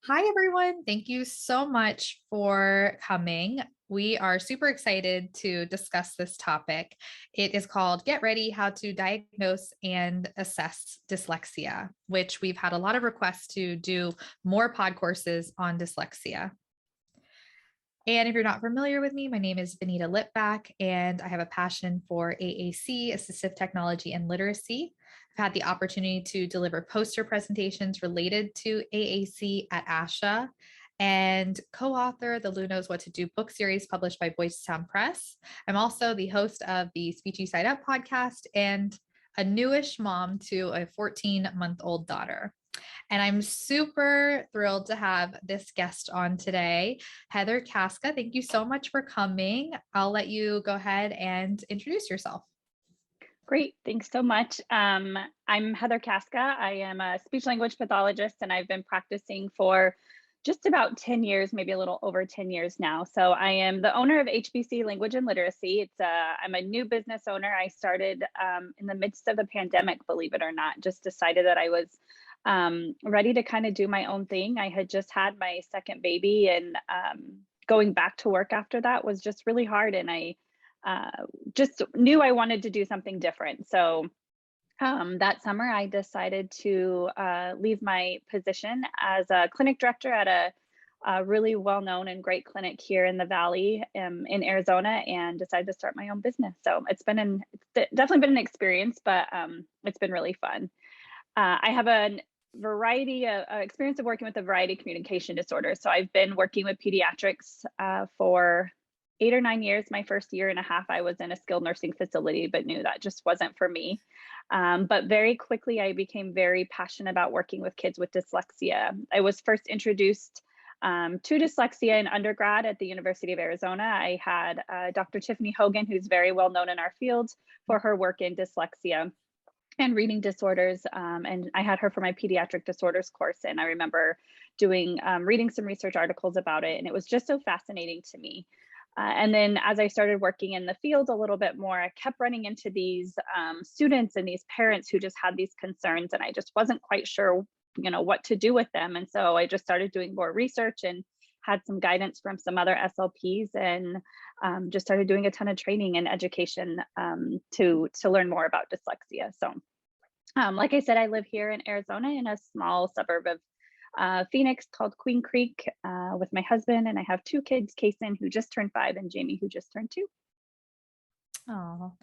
Hi, everyone. Thank you so much for coming. We are super excited to discuss this topic. It is called Get Ready How to Diagnose and Assess Dyslexia, which we've had a lot of requests to do more pod courses on dyslexia. And if you're not familiar with me, my name is Benita Lipback, and I have a passion for AAC, assistive technology and literacy. I've had the opportunity to deliver poster presentations related to AAC at ASHA and co-author the Lou Knows What to Do book series published by Boystown Press. I'm also the host of the Speechy Side Up podcast and a newish mom to a 14-month-old daughter. And I'm super thrilled to have this guest on today, Heather Casca. Thank you so much for coming. I'll let you go ahead and introduce yourself. Great, thanks so much. I'm Heather Casca. I am a speech language pathologist, and I've been practicing for just about 10 years, maybe a little over 10 years now. So I am the owner of HBC Language and Literacy. I'm a new business owner. I started in the midst of the pandemic, believe it or not, just decided that I was ready to kind of do my own thing. I had just had my second baby, and going back to work after that was just really hard. And I just knew I wanted to do something different. So that summer, I decided to leave my position as a clinic director at a really well-known and great clinic here in the Valley in Arizona, and decided to start my own business. So it's definitely been an experience, but it's been really fun. I have a variety of experience of working with a variety of communication disorders. So I've been working with pediatrics for 8 or 9 years. My first year and a half, I was in a skilled nursing facility, but knew that just wasn't for me. But very quickly, I became very passionate about working with kids with dyslexia. I was first introduced to dyslexia in undergrad at the University of Arizona. I had Dr. Tiffany Hogan, who's very well known in our field for her work in dyslexia and reading disorders. And I had her for my pediatric disorders course. And I remember reading some research articles about it. And it was just so fascinating to me. And then as I started working in the field a little bit more, I kept running into these students and these parents who just had these concerns, and I just wasn't quite sure, what to do with them. And so I just started doing more research and had some guidance from some other SLPs, and just started doing a ton of training and education to learn more about dyslexia. So like I said, I live here in Arizona in a small suburb of Phoenix called Queen Creek with my husband, and I have 2 kids, Kason, who just turned 5, and Jamie, who just turned 2. Oh,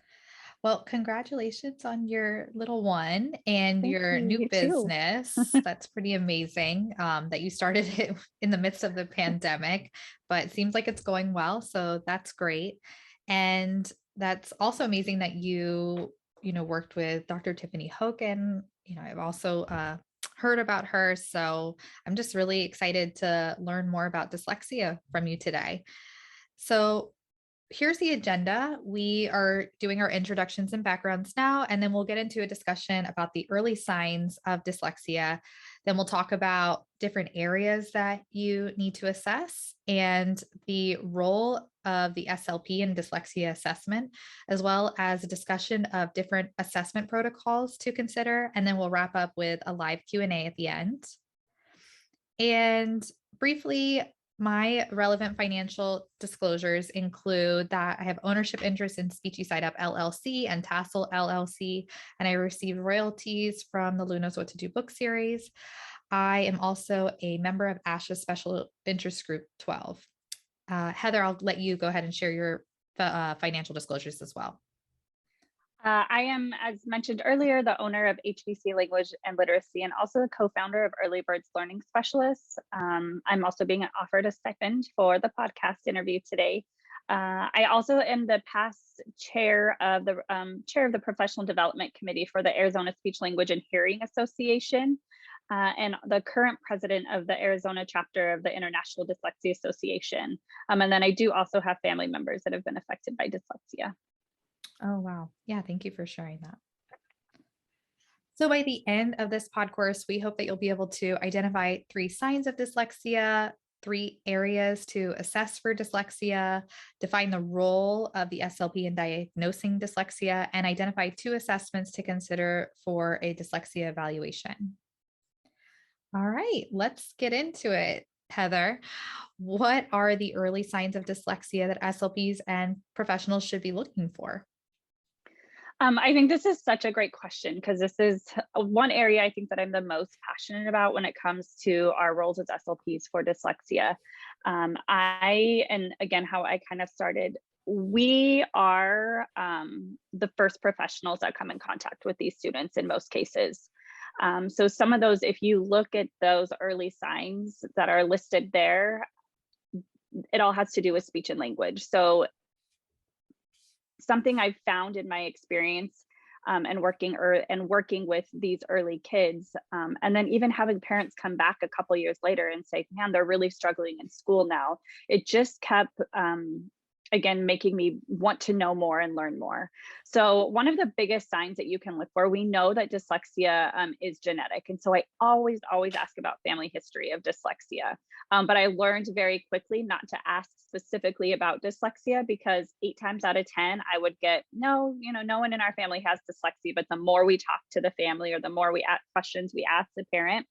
well, congratulations on your little one and Thank your you. new You too. business. That's pretty amazing that you started it in the midst of the pandemic, but it seems like it's going well. So that's great. And that's also amazing that you worked with Dr. Tiffany Hogan. I've also heard about her. So I'm just really excited to learn more about dyslexia from you today. So here's the agenda. We are doing our introductions and backgrounds now, and then we'll get into a discussion about the early signs of dyslexia. Then we'll talk about different areas that you need to assess and the role of the SLP in dyslexia assessment, as well as a discussion of different assessment protocols to consider. And then we'll wrap up with a live Q&A at the end. And briefly, my relevant financial disclosures include that I have ownership interest in Speechy Side Up LLC and Tassel LLC, and I receive royalties from the Lou Knows What to Do book series. I am also a member of ASHA Special Interest Group 12. Heather, I'll let you go ahead and share your financial disclosures as well. I am, as mentioned earlier, the owner of HBC Language and Literacy, and also the co-founder of Early Birds Learning Specialists. I'm also being offered a stipend for the podcast interview today. I also am the past chair of the Professional Development Committee for the Arizona Speech Language and Hearing Association, and the current president of the Arizona chapter of the International Dyslexia Association. And then I do also have family members that have been affected by dyslexia. Oh, wow. Yeah, thank you for sharing that. So by the end of this pod course, we hope that you'll be able to identify 3 signs of dyslexia, 3 areas to assess for dyslexia, define the role of the SLP in diagnosing dyslexia, and identify 2 assessments to consider for a dyslexia evaluation. All right, let's get into it, Heather. What are the early signs of dyslexia that SLPs and professionals should be looking for? I think this is such a great question because this is one area I think that I'm the most passionate about when it comes to our roles as SLPs for dyslexia. And again, how I kind of started, we are the first professionals that come in contact with these students in most cases. So some of those, if you look at those early signs that are listed there, it all has to do with speech and language. So something I've found in my experience and working with these early kids, and then even having parents come back a couple years later and say, "Man, they're really struggling in school now." It just kept again making me want to know more and learn more. So one of the biggest signs that you can look for, we know that dyslexia is genetic, and so I always ask about family history of dyslexia. But I learned very quickly not to ask specifically about dyslexia because 8 times out of 10, I would get, no, no one in our family has dyslexia. But the more we talk to the family or the more we ask questions we ask the parent,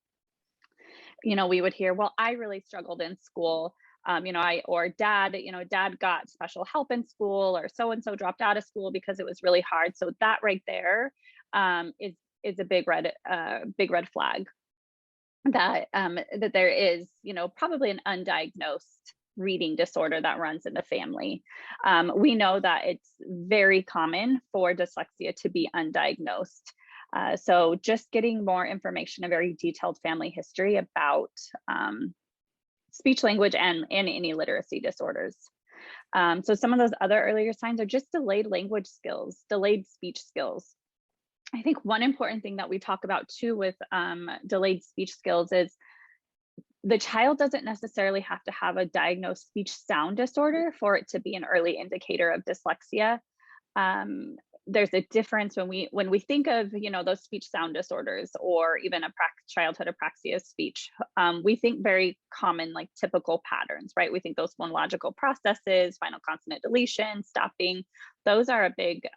we would hear, well, I really struggled in school. Or dad, dad got special help in school, or so and so dropped out of school because it was really hard. So that right there is a big red flag that there is, probably an undiagnosed reading disorder that runs in the family. We know that it's very common for dyslexia to be undiagnosed. So just getting more information, a very detailed family history about speech language and any literacy disorders. So some of those other earlier signs are just delayed language skills, delayed speech skills. I think one important thing that we talk about too with delayed speech skills is the child doesn't necessarily have to have a diagnosed speech sound disorder for it to be an early indicator of dyslexia. There's a difference when we think of those speech sound disorders or even a childhood apraxia of speech. We think very common, like typical patterns, right? We think those phonological processes, final consonant deletion, stopping, those are a big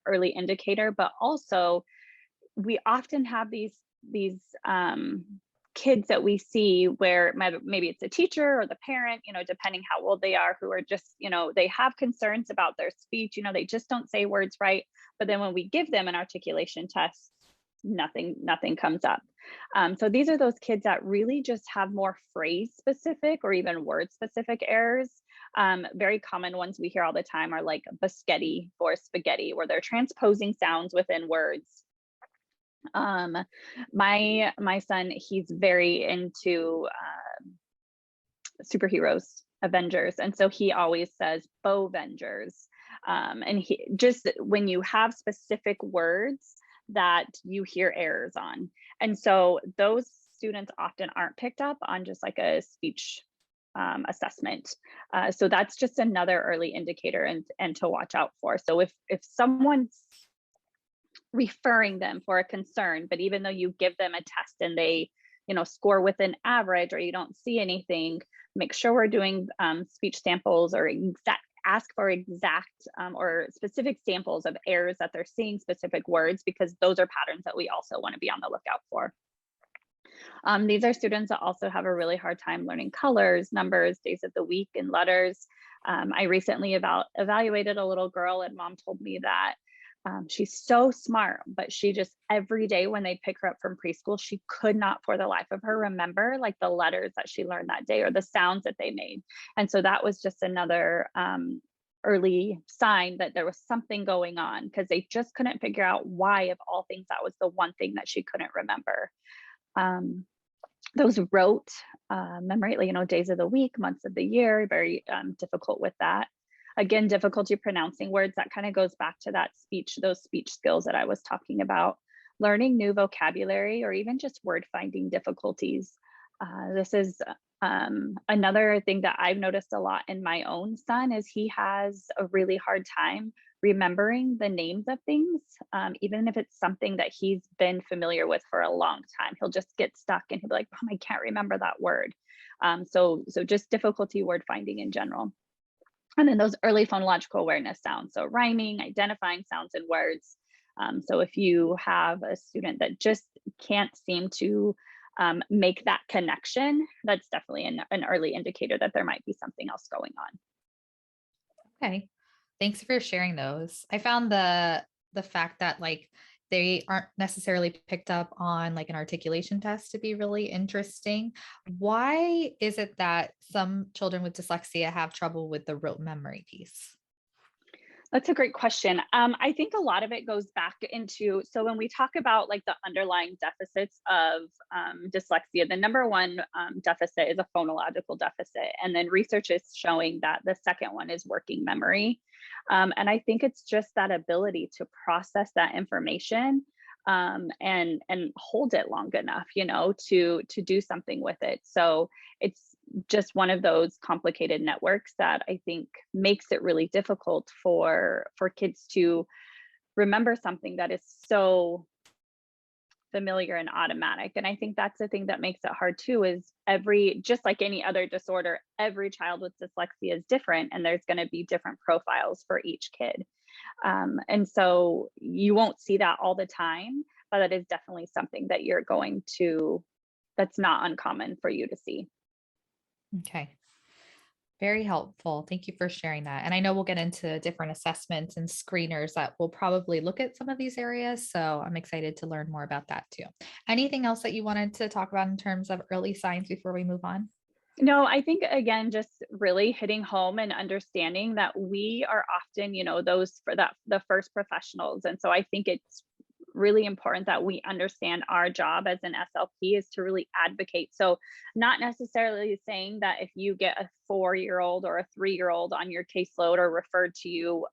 early indicator. But also we often have these kids that we see where maybe it's a teacher or the parent, depending how old they are, who are just, they have concerns about their speech, they just don't say words right. But then when we give them an articulation test, nothing comes up. So these are those kids that really just have more phrase specific or even word specific errors. Very common ones we hear all the time are like biscotti for spaghetti, where they're transposing sounds within words. My son, he's very into superheroes, Avengers, and so he always says Bovengers. And he just, when you have specific words that you hear errors on, and so those students often aren't picked up on just like a speech assessment. So that's just another early indicator and to watch out for. So if someone's referring them for a concern, but even though you give them a test and they score with an average or you don't see anything, make sure we're doing speech samples or ask for exact or specific samples of errors that they're seeing specific words, because those are patterns that we also want to be on the lookout for. These are students that also have a really hard time learning colors, numbers, days of the week, and letters. I recently evaluated a little girl, and mom told me that she's so smart, but she just, every day when they pick her up from preschool, she could not for the life of her remember like the letters that she learned that day or the sounds that they made. And so that was just another early sign that there was something going on, because they just couldn't figure out why, of all things, that was the one thing that she couldn't remember. Those rote memory, days of the week, months of the year, very difficult with that. Again, difficulty pronouncing words, that kind of goes back to those speech skills that I was talking about. Learning new vocabulary or even just word finding difficulties. This is another thing that I've noticed a lot in my own son, is he has a really hard time remembering the names of things, even if it's something that he's been familiar with for a long time. He'll just get stuck and he'll be like, Mom, I can't remember that word. So just difficulty word finding in general. And then those early phonological awareness sounds, so rhyming, identifying sounds and words. So if you have a student that just can't seem to make that connection, that's definitely an early indicator that there might be something else going on. Okay. Thanks for sharing those. I found the fact that like they aren't necessarily picked up on like an articulation test to be really interesting. Why is it that some children with dyslexia have trouble with the rote memory piece? That's a great question. I think a lot of it goes back into, so when we talk about like the underlying deficits of dyslexia, the number one deficit is a phonological deficit. And then research is showing that the second one is working memory. And I think it's just that ability to process that information and hold it long enough, to do something with it. So it's just one of those complicated networks that I think makes it really difficult for kids to remember something that is so familiar and automatic. And I think that's the thing that makes it hard too, is just like any other disorder, every child with dyslexia is different and there's going to be different profiles for each kid. And so you won't see that all the time, but that is definitely something that that's not uncommon for you to see. Okay. Very helpful. Thank you for sharing that. And I know we'll get into different assessments and screeners that will probably look at some of these areas. So I'm excited to learn more about that too. Anything else that you wanted to talk about in terms of early signs before we move on? No, I think again, just really hitting home and understanding that we are often, those for that the first professionals. And so I think it's really important that we understand our job as an SLP is to really advocate. So not necessarily saying that if you get a 4-year-old or a 3-year-old on your caseload or referred to you,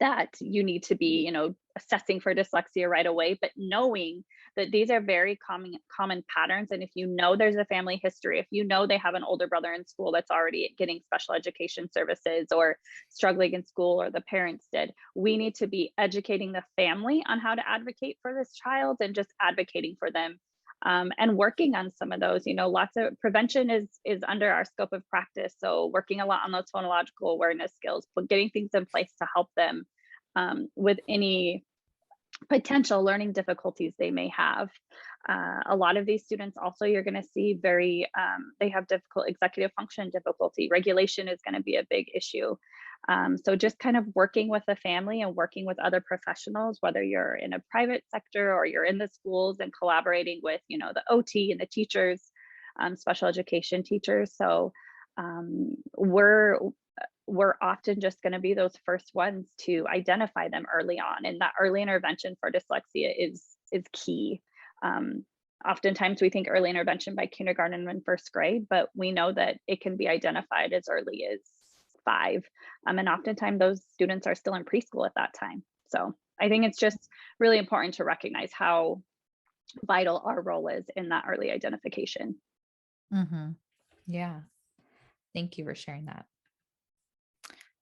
that you need to be, assessing for dyslexia right away, but knowing that these are very common patterns. And if you know there's a family history, if you know they have an older brother in school that's already getting special education services or struggling in school, or the parents did, we need to be educating the family on how to advocate for this child and just advocating for them. And working on some of those, lots of prevention is under our scope of practice. So working a lot on those phonological awareness skills, but getting things in place to help them with any potential learning difficulties they may have. A lot of these students also, you're going to see they have difficult executive function difficulty. Regulation is going to be a big issue. So just kind of working with the family and working with other professionals, whether you're in a private sector or you're in the schools, and collaborating with, the OT and the teachers, special education teachers. So we're often just going to be those first ones to identify them early on, and that early intervention for dyslexia is key. Oftentimes we think early intervention by kindergarten and first grade, but we know that it can be identified as early as 5. And oftentimes those students are still in preschool at that time. So I think it's just really important to recognize how vital our role is in that early identification. Hmm. Yeah. Thank you for sharing that.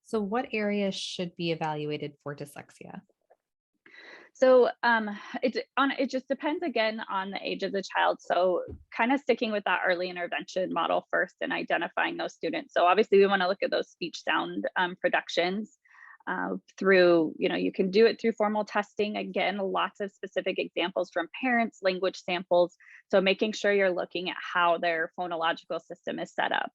So what areas should be evaluated for dyslexia? So it just depends again on the age of the child. So kind of sticking with that early intervention model first and identifying those students. So obviously we want to look at those speech sound productions through, you can do it through formal testing. Again, lots of specific examples from parents, language samples. So making sure you're looking at how their phonological system is set up.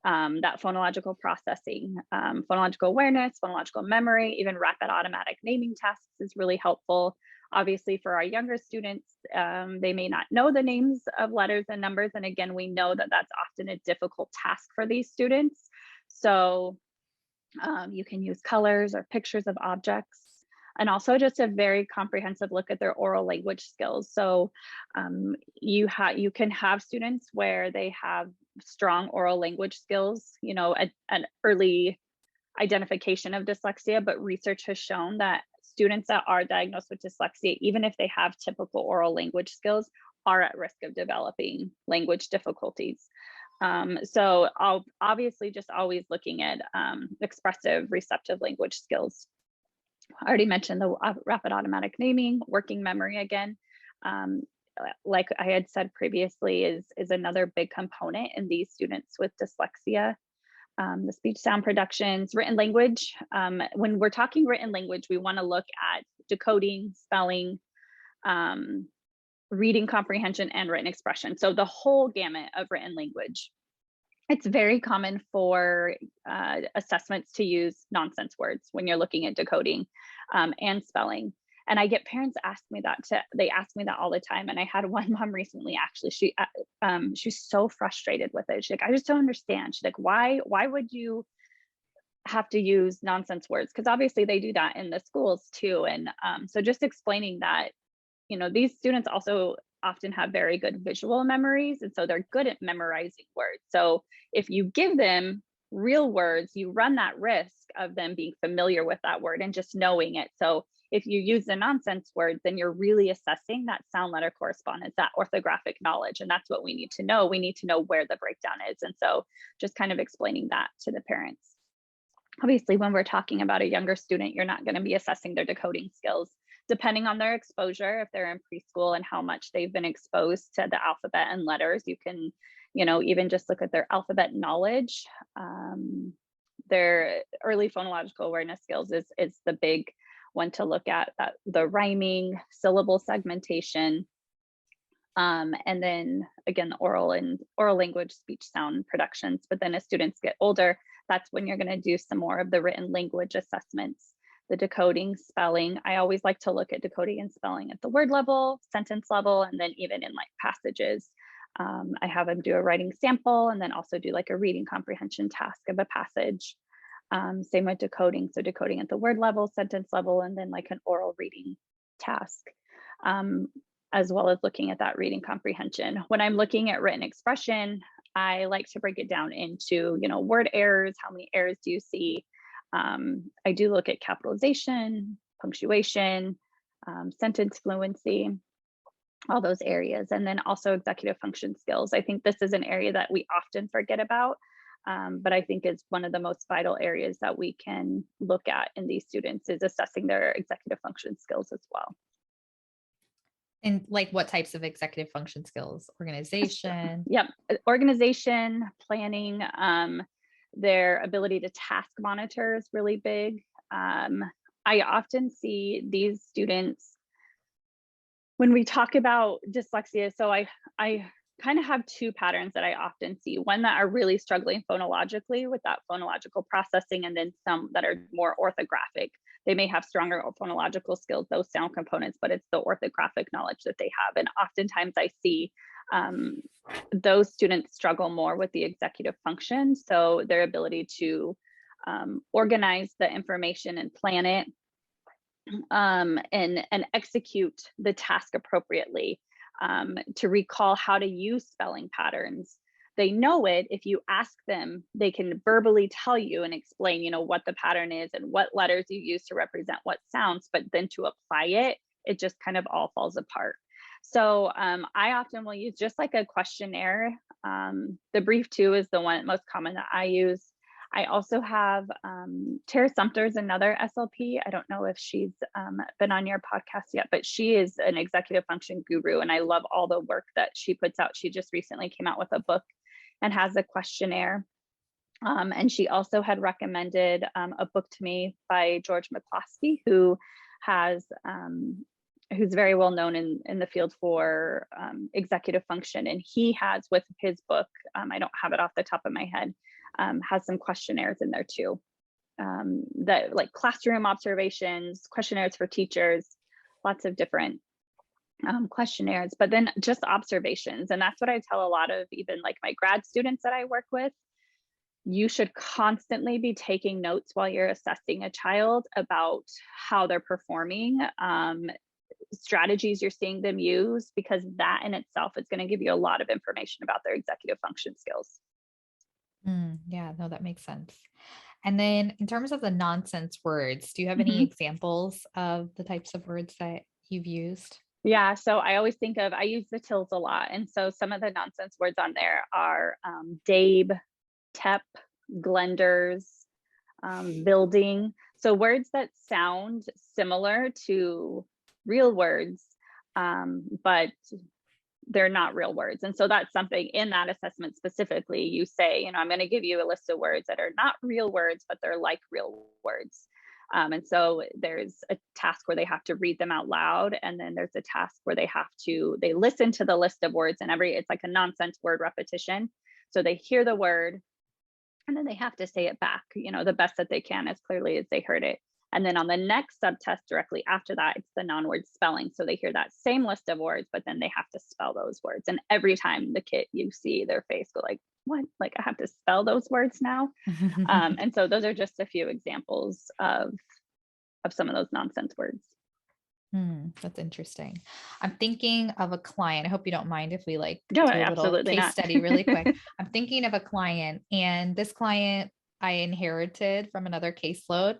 That phonological processing, phonological awareness, phonological memory, even rapid automatic naming tests is really helpful. Obviously, for our younger students, they may not know the names of letters and numbers. And again, we know that that's often a difficult task for these students. So you can use colors or pictures of objects. And also just a very comprehensive look at their oral language skills. So you can have students where they have strong oral language skills, an early identification of dyslexia, but research has shown that students that are diagnosed with dyslexia, even if they have typical oral language skills, are at risk of developing language difficulties. So I'll obviously just always looking at expressive receptive language skills. I already mentioned the rapid automatic naming, working memory again. Like I had said previously, is another big component in these students with dyslexia. The speech sound productions, written language. When we're talking written language, we want to look at decoding, spelling, reading comprehension, and written expression. So the whole gamut of written language. It's very common for assessments to use nonsense words when you're looking at decoding and spelling. And I get parents ask me that they ask me that all the time. And I had one mom recently, actually, she's so frustrated with it. She's like, I just don't understand. She's like, why would you have to use nonsense words? Because obviously they do that in the schools too. And so just explaining that, these students also often have very good visual memories. And so they're good at memorizing words. So if you give them real words, you run that risk of them being familiar with that word and just knowing it. So if you use the nonsense words, then you're really assessing that sound letter correspondence, that orthographic knowledge. And that's what we need to know. We need to know where the breakdown is. And so just kind of explaining that to the parents. Obviously, when we're talking about a younger student, you're not going to be assessing their decoding skills. Depending on their exposure, if they're in preschool and how much they've been exposed to the alphabet and letters, you can, even just look at their alphabet knowledge. Their early phonological awareness skills is the big one to look at, that the rhyming, syllable segmentation, and then again, the oral language, speech sound productions. But then as students get older, that's when you're going to do some more of the written language assessments, the decoding, spelling. I always like to look at decoding and spelling at the word level, sentence level, and then even in like passages. I have them do a writing sample and then also do like a reading comprehension task of a passage. Same with decoding. So decoding at the word level, sentence level, and then like an oral reading task, as well as looking at that reading comprehension. When I'm looking at written expression, I like to break it down into, word errors. How many errors do you see? I do look at capitalization, punctuation, sentence fluency, all those areas. And then also executive function skills. I think this is an area that we often forget about, but I think is one of the most vital areas that we can look at in these students, is assessing their executive function skills as well. And like what types of executive function skills? Organization? Yep. Organization, planning, their ability to task monitor is really big. I often see these students when we talk about dyslexia. So I kind of have two patterns that I often see. One that are really struggling phonologically with that phonological processing, and then some that are more orthographic. They may have stronger phonological skills, those sound components, but it's the orthographic knowledge that they have. And oftentimes I see those students struggle more with the executive function. So their ability to organize the information and plan it, and execute the task appropriately, to recall how to use spelling patterns. They know it. If you ask them, they can verbally tell you and explain, what the pattern is and what letters you use to represent what sounds, but then to apply it, it just kind of all falls apart. So I often will use just like a questionnaire. The brief two is the one most common that I use. I also have Tara Sumter's another SLP. I don't know if she's been on your podcast yet, but she is an executive function guru, and I love all the work that she puts out. She just recently came out with a book and has a questionnaire. And she also had recommended a book to me by George McCloskey, who has who's very well known in the field for executive function. And he has, with his book, I don't have it off the top of my head, has some questionnaires in there too, that like classroom observations, questionnaires for teachers, lots of different questionnaires, but then just observations. And that's what I tell a lot of even like my grad students that I work with. You should constantly be taking notes while you're assessing a child about how they're performing, strategies you're seeing them use, because that in itself is going to give you a lot of information about their executive function skills. Yeah, no, that makes sense. And then in terms of the nonsense words, do you have any examples of the types of words that you've used? Yeah, so I always think of, I use the tills a lot. And so some of the nonsense words on there are Dabe, Tep, Glenders, building. So words that sound similar to real words, but they're not real words. And so that's something in that assessment specifically, you say, I'm going to give you a list of words that are not real words, but they're like real words. And so there's a task where they have to read them out loud. And then there's a task where they listen to the list of words, and it's like a nonsense word repetition. So they hear the word and then they have to say it back, the best that they can as clearly as they heard it. And then on the next subtest directly after that, it's the non-word spelling. So they hear that same list of words, but then they have to spell those words. And every time the kid, you see their face go like, what? Like, I have to spell those words now? And so those are just a few examples of some of those nonsense words. That's interesting. I'm thinking of a client. I hope you don't mind if we like No, do a little absolutely case not. study really quick. I'm thinking of a client, and this client I inherited from another caseload,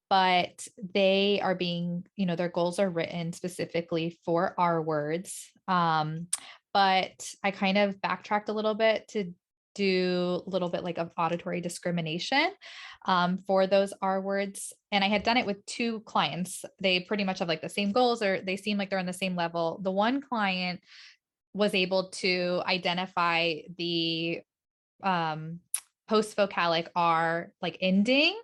but they are being, their goals are written specifically for our words. But I kind of backtracked a little bit to do a little bit like of auditory discrimination for those R words. And I had done it with two clients. They pretty much have like the same goals, or they seem like they're on the same level. The one client was able to identify the post-vocalic R like ending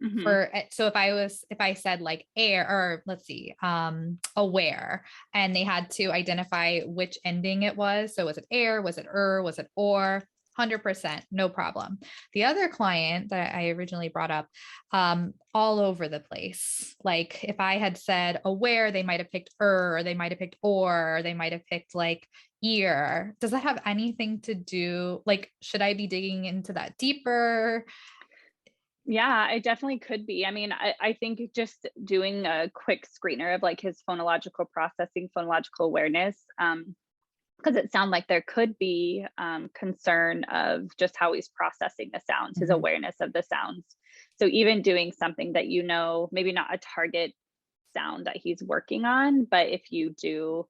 Mhm. for, so if I said like air, or let's see, aware, and they had to identify which ending it was. So was it air, was it was it or? 100%, no problem. The other client that I originally brought up, all over the place. Like if I had said aware, they might have picked or they might have picked or they might have picked like ear. Does that have anything to do? Like, should I be digging into that deeper? Yeah, it definitely could be. I mean, I think just doing a quick screener of like his phonological processing, phonological awareness, because it sounds like there could be concern of just how he's processing the sounds, his Mhm. awareness of the sounds. So even doing something that, maybe not a target sound that he's working on, but if you do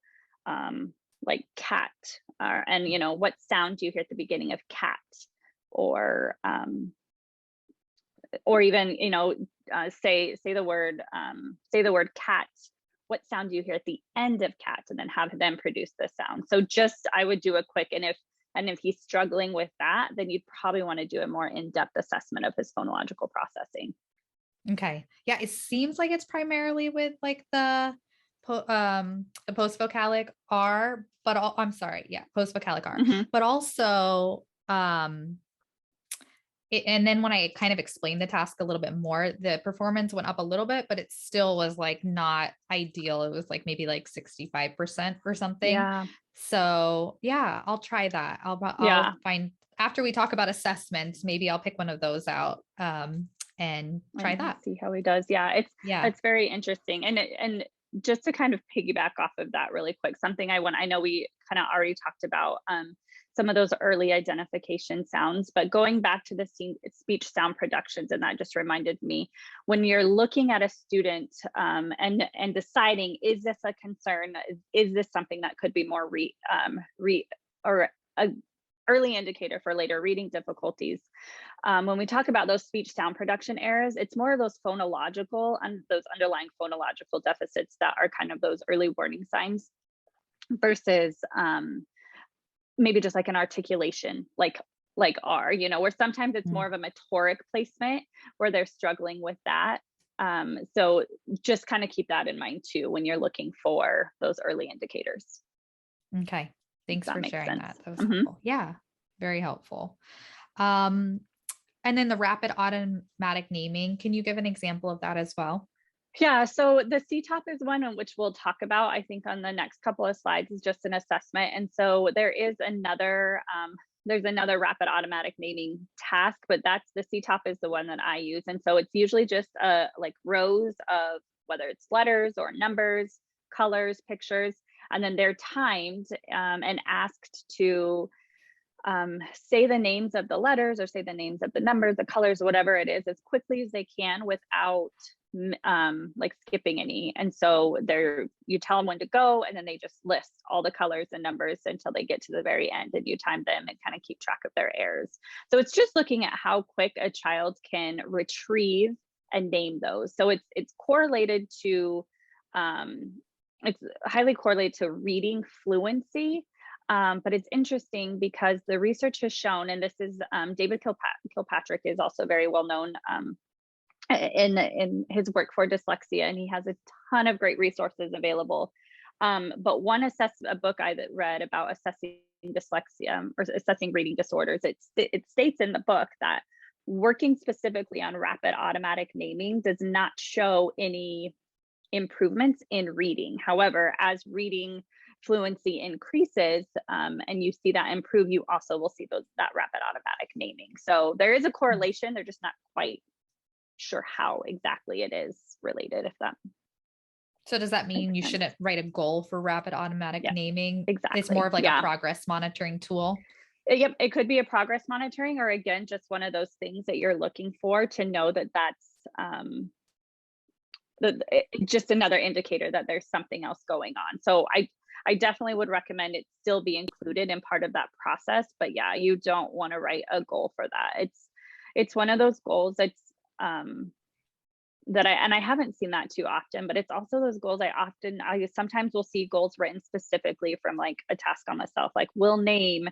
like cat, and what sound do you hear at the beginning of cat, or even say the word cat, what sound do you hear at the end of cat, and then have them produce the sound. So just I would do a quick, and if he's struggling with that, then you'd probably want to do a more in-depth assessment of his phonological processing. Okay. Yeah, it seems like it's primarily with like the post-vocalic R, but I'm sorry, yeah, post-vocalic R. Hmm. But also and then when I kind of explained the task a little bit more, the performance went up a little bit, but it still was like not ideal. It was like maybe like 65% or something. Yeah. So yeah, I'll try that. I'll Yeah. find, after we talk about assessments, maybe I'll pick one of those out and try And that. see how he does. Yeah, Yeah. it's very interesting. And just to kind of piggyback off of that really quick, something I know we kind of already talked about some of those early identification sounds, but going back to the speech sound productions, and that just reminded me, when you're looking at a student and deciding, is this a concern? Is this something that could be more or a early indicator for later reading difficulties? When we talk about those speech sound production errors, it's more of those phonological and those underlying phonological deficits that are kind of those early warning signs, versus maybe just like an articulation, like R, where sometimes it's more Mm. of a metoric placement where they're struggling with that. So just kind of keep that in mind too when you're looking for those early indicators. Okay. If Thanks that for makes sharing sense. that. That was Hmm. helpful. Yeah, very helpful. Um, and then the rapid automatic naming, can you give an example of that as well? Yeah, so the CTOP is one on which we'll talk about, I think, on the next couple of slides, is just an assessment. And so there's another rapid automatic naming task, but that's the CTOP is the one that I use. And so it's usually just like rows of whether it's letters or numbers, colors, pictures, and then they're timed and asked to say the names of the letters or say the names of the numbers, the colors, whatever it is, as quickly as they can without like skipping any. And so you tell them when to go, and then they just list all the colors and numbers until they get to the very end, and you time them and kind of keep track of their errors. So it's just looking at how quick a child can retrieve and name those. So it's correlated to it's highly correlated to reading fluency. But it's interesting because the research has shown, and this is David Kilpatrick is also very well known in his work for dyslexia, and he has a ton of great resources available. But a book I read about assessing dyslexia or assessing reading disorders, it states in the book that working specifically on rapid automatic naming does not show any improvements in reading. However, as reading fluency increases, and you see that improve, you also will see that rapid automatic naming. So there is a correlation. They're just not quite sure how exactly it is related, if that So does that mean makes you sense. shouldn't write a goal for rapid automatic Yes, naming? It's more exactly. of like a Yeah. progress monitoring tool. Yep, it could be a progress monitoring, or again, just one of those things that you're looking for to know that that's just another indicator that there's something else going on. So I definitely would recommend it still be included in part of that process. But yeah, you don't want to write a goal for that. It's one of those goals that's um that I haven't seen that too often, but it's also those goals I sometimes will see goals written specifically from like a task on myself, like will name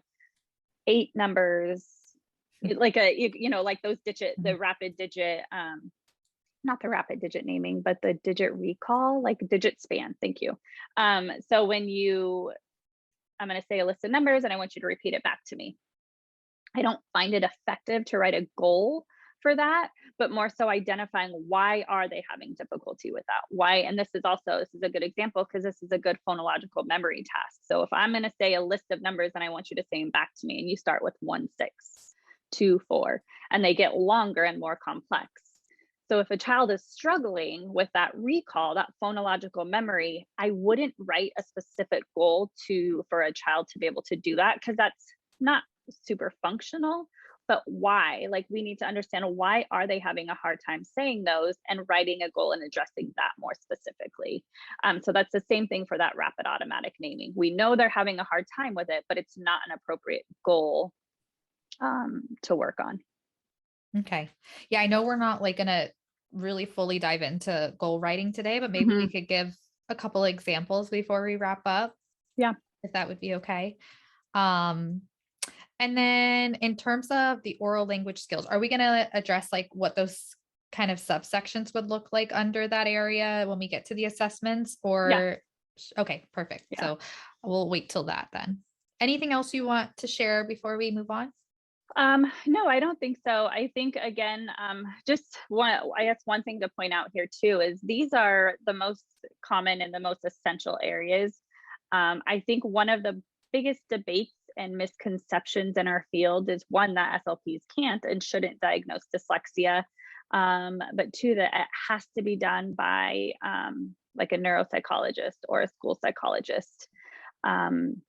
8 numbers, like like those the Mhm. rapid digit, not the rapid digit naming, but the digit recall, like digit span. Thank you. So I'm going to say a list of numbers and I want you to repeat it back to me. I don't find it effective to write a goal for that, but more so identifying why are they having difficulty with that? Why? And this is a good example because this is a good phonological memory task. So if I'm going to say a list of numbers and I want you to say them back to me, and you start with 1, 6, 2, 4, and they get longer and more complex. So if a child is struggling with that recall, that phonological memory, I wouldn't write a specific goal for a child to be able to do that, because that's not super functional. But why? Like, we need to understand why are they having a hard time saying those, and writing a goal and addressing that more specifically. So that's the same thing for that rapid automatic naming. We know they're having a hard time with it, but it's not an appropriate goal to work on. Okay. Yeah, I know we're not like gonna really fully dive into goal writing today, but maybe we Mhm. could give a couple examples before we wrap up, Yeah. if that would be okay. Um, and then in terms of the oral language skills, are we gonna address like what those kind of subsections would look like under that area when we get to the assessments? Yeah. Or okay, perfect. Yeah. So we'll wait till that then. Anything else you want to share before we move on? No, I don't think so. I think again, just I guess one thing to point out here too is these are the most common and the most essential areas. I think one of the biggest debates and misconceptions in our field is, one, that SLPs can't and shouldn't diagnose dyslexia, but two, that it has to be done by like a neuropsychologist or a school psychologist. Um,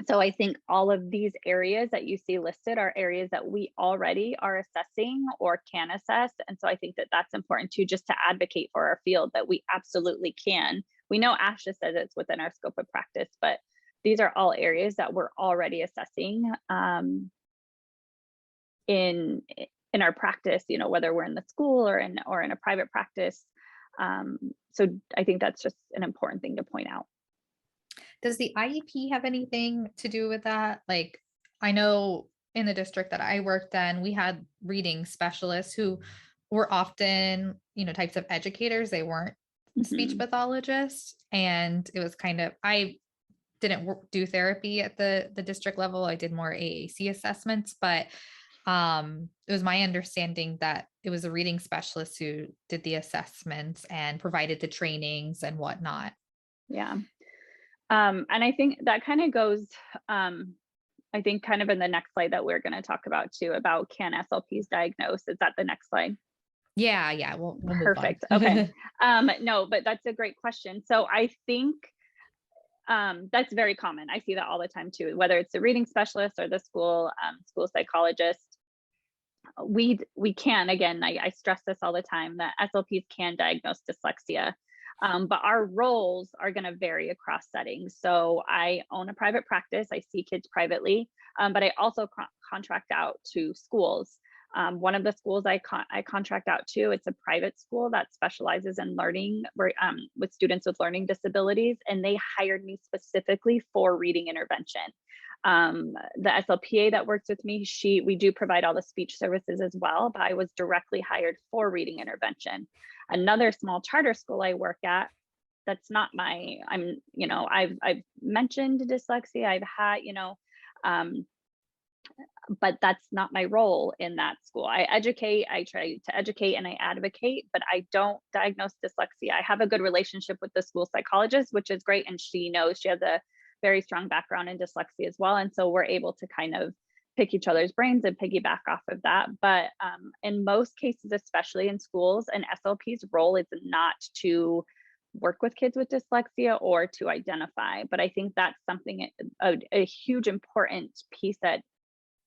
so I think all of these areas that you see listed are areas that we already are assessing or can assess. And so I think that that's important too, just to advocate for our field that we absolutely can. We know ASHA says it's within our scope of practice, but these are all areas that we're already assessing in in our practice, whether we're in the school or in a private practice. So I think that's just an important thing to point out. Does the IEP have anything to do with that? Like, I know in the district that I worked in, we had reading specialists who were often, types of educators. They weren't speech Mhm. pathologists. And it was I didn't do therapy at the district level. I did more AAC assessments, but it was my understanding that it was a reading specialist who did the assessments and provided the trainings and whatnot. Yeah. And I think that kind of goes, I think, kind of in the next slide that we're going to talk about too, about can SLPs diagnose? Is that the next slide? Yeah, yeah, we'll move on. Perfect. Okay. No, but that's a great question. So I think that's very common. I see that all the time too, whether it's the reading specialist or the school psychologist. We can, again, I stress this all the time, that SLPs can diagnose dyslexia. But our roles are going to vary across settings. So I own a private practice. I see kids privately, but I also contract out to schools. One of the schools I contract out to, it's a private school that specializes in learning with students with learning disabilities, and they hired me specifically for reading intervention. The SLPA that works with me, we do provide all the speech services as well, but I was directly hired for reading intervention. Another small charter school I work at, that's not my, I've mentioned dyslexia, I've had, um, but that's not my role in that school. I try to educate and I advocate, but I don't diagnose dyslexia. I have a good relationship with the school psychologist, which is great. And she knows, she has a very strong background in dyslexia as well. And so we're able to kind of pick each other's brains and piggyback off of that. But in most cases, especially in schools, an SLP's role is not to work with kids with dyslexia or to identify. But I think that's something, a huge important piece that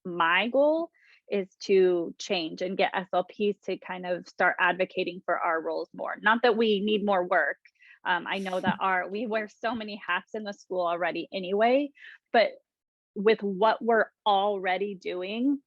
my goal is to change and get SLPs to kind of start advocating for our roles more. Not that we need more work. I know that we wear so many hats in the school already anyway, but with what we're already doing,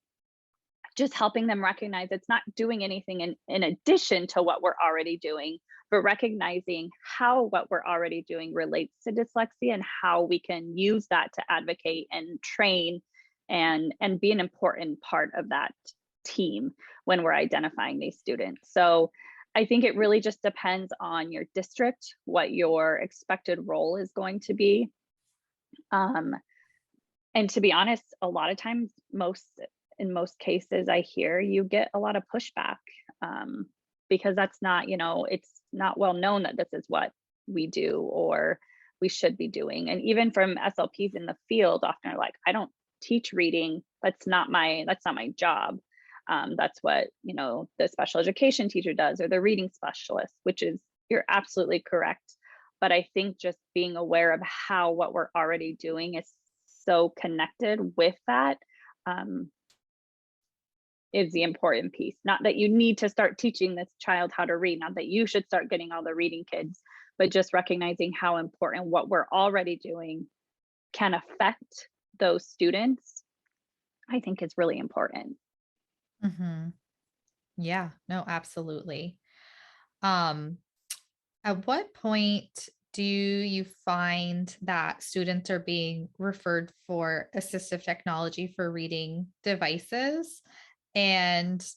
just helping them recognize it's not doing anything in addition to what we're already doing, but recognizing how what we're already doing relates to dyslexia and how we can use that to advocate and train and be an important part of that team when we're identifying these students. So I think it really just depends on your district, what your expected role is going to be. And to be honest, a lot of times, in most cases, I hear you get a lot of pushback, because that's not, it's not well known that this is what we do or we should be doing. And even from SLPs in the field, often are like, I don't teach reading. That's not my job. That's what, the special education teacher does, or the reading specialist, which is, you're absolutely correct. But I think just being aware of how what we're already doing is so connected with that, is the important piece. Not that you need to start teaching this child how to read, not that you should start getting all the reading kids, but just recognizing how important what we're already doing can affect those students, I think is really important. Mhm. Yeah, no, absolutely. Um, at what point do you find that students are being referred for assistive technology for reading devices and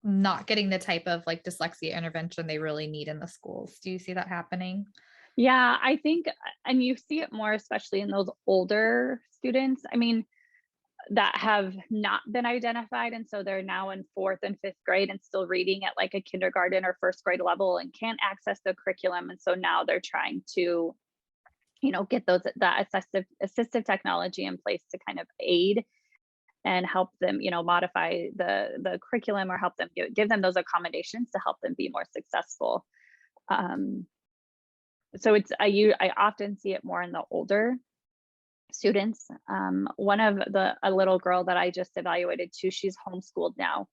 not getting the type of like dyslexia intervention they really need in the schools? Do you see that happening? Yeah, I think, and you see it more, especially in those older students. I mean, that have not been identified. And so they're now in fourth and fifth grade and still reading at like a kindergarten or first grade level and can't access the curriculum. And so now they're trying to, get that assistive technology in place to kind of aid and help them, modify the curriculum or help them give them those accommodations to help them be more successful. Um, so I often see it more in the older students. One of a little girl that I just evaluated too, she's homeschooled now.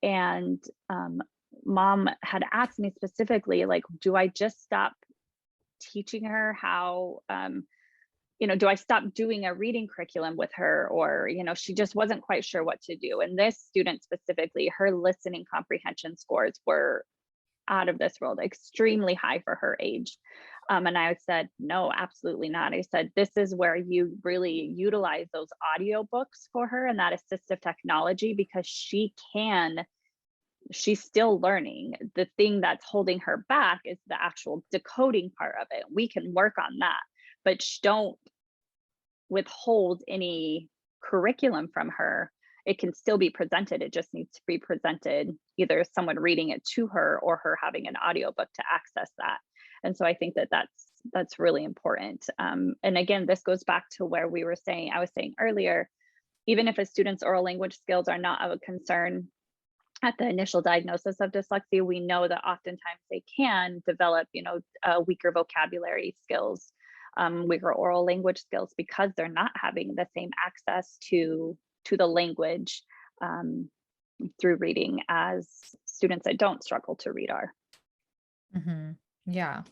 And mom had asked me specifically, like, do I just stop teaching her how, do I stop doing a reading curriculum with her? Or, she just wasn't quite sure what to do. And this student specifically, her listening comprehension scores were out of this world, extremely high for her age. And I said, no, absolutely not. I said, this is where you really utilize those audio books for her and that assistive technology, because she's still learning. The thing that's holding her back is the actual decoding part of it. We can work on that, but don't withhold any curriculum from her. It can still be presented. It just needs to be presented, either someone reading it to her or her having an audiobook to access that. And so I think that's really important. And again, this goes back to where I was saying earlier, even if a student's oral language skills are not of a concern at the initial diagnosis of dyslexia, we know that oftentimes they can develop, weaker vocabulary skills, weaker oral language skills, because they're not having the same access to the language through reading as students that don't struggle to read are. Mhm. Yeah.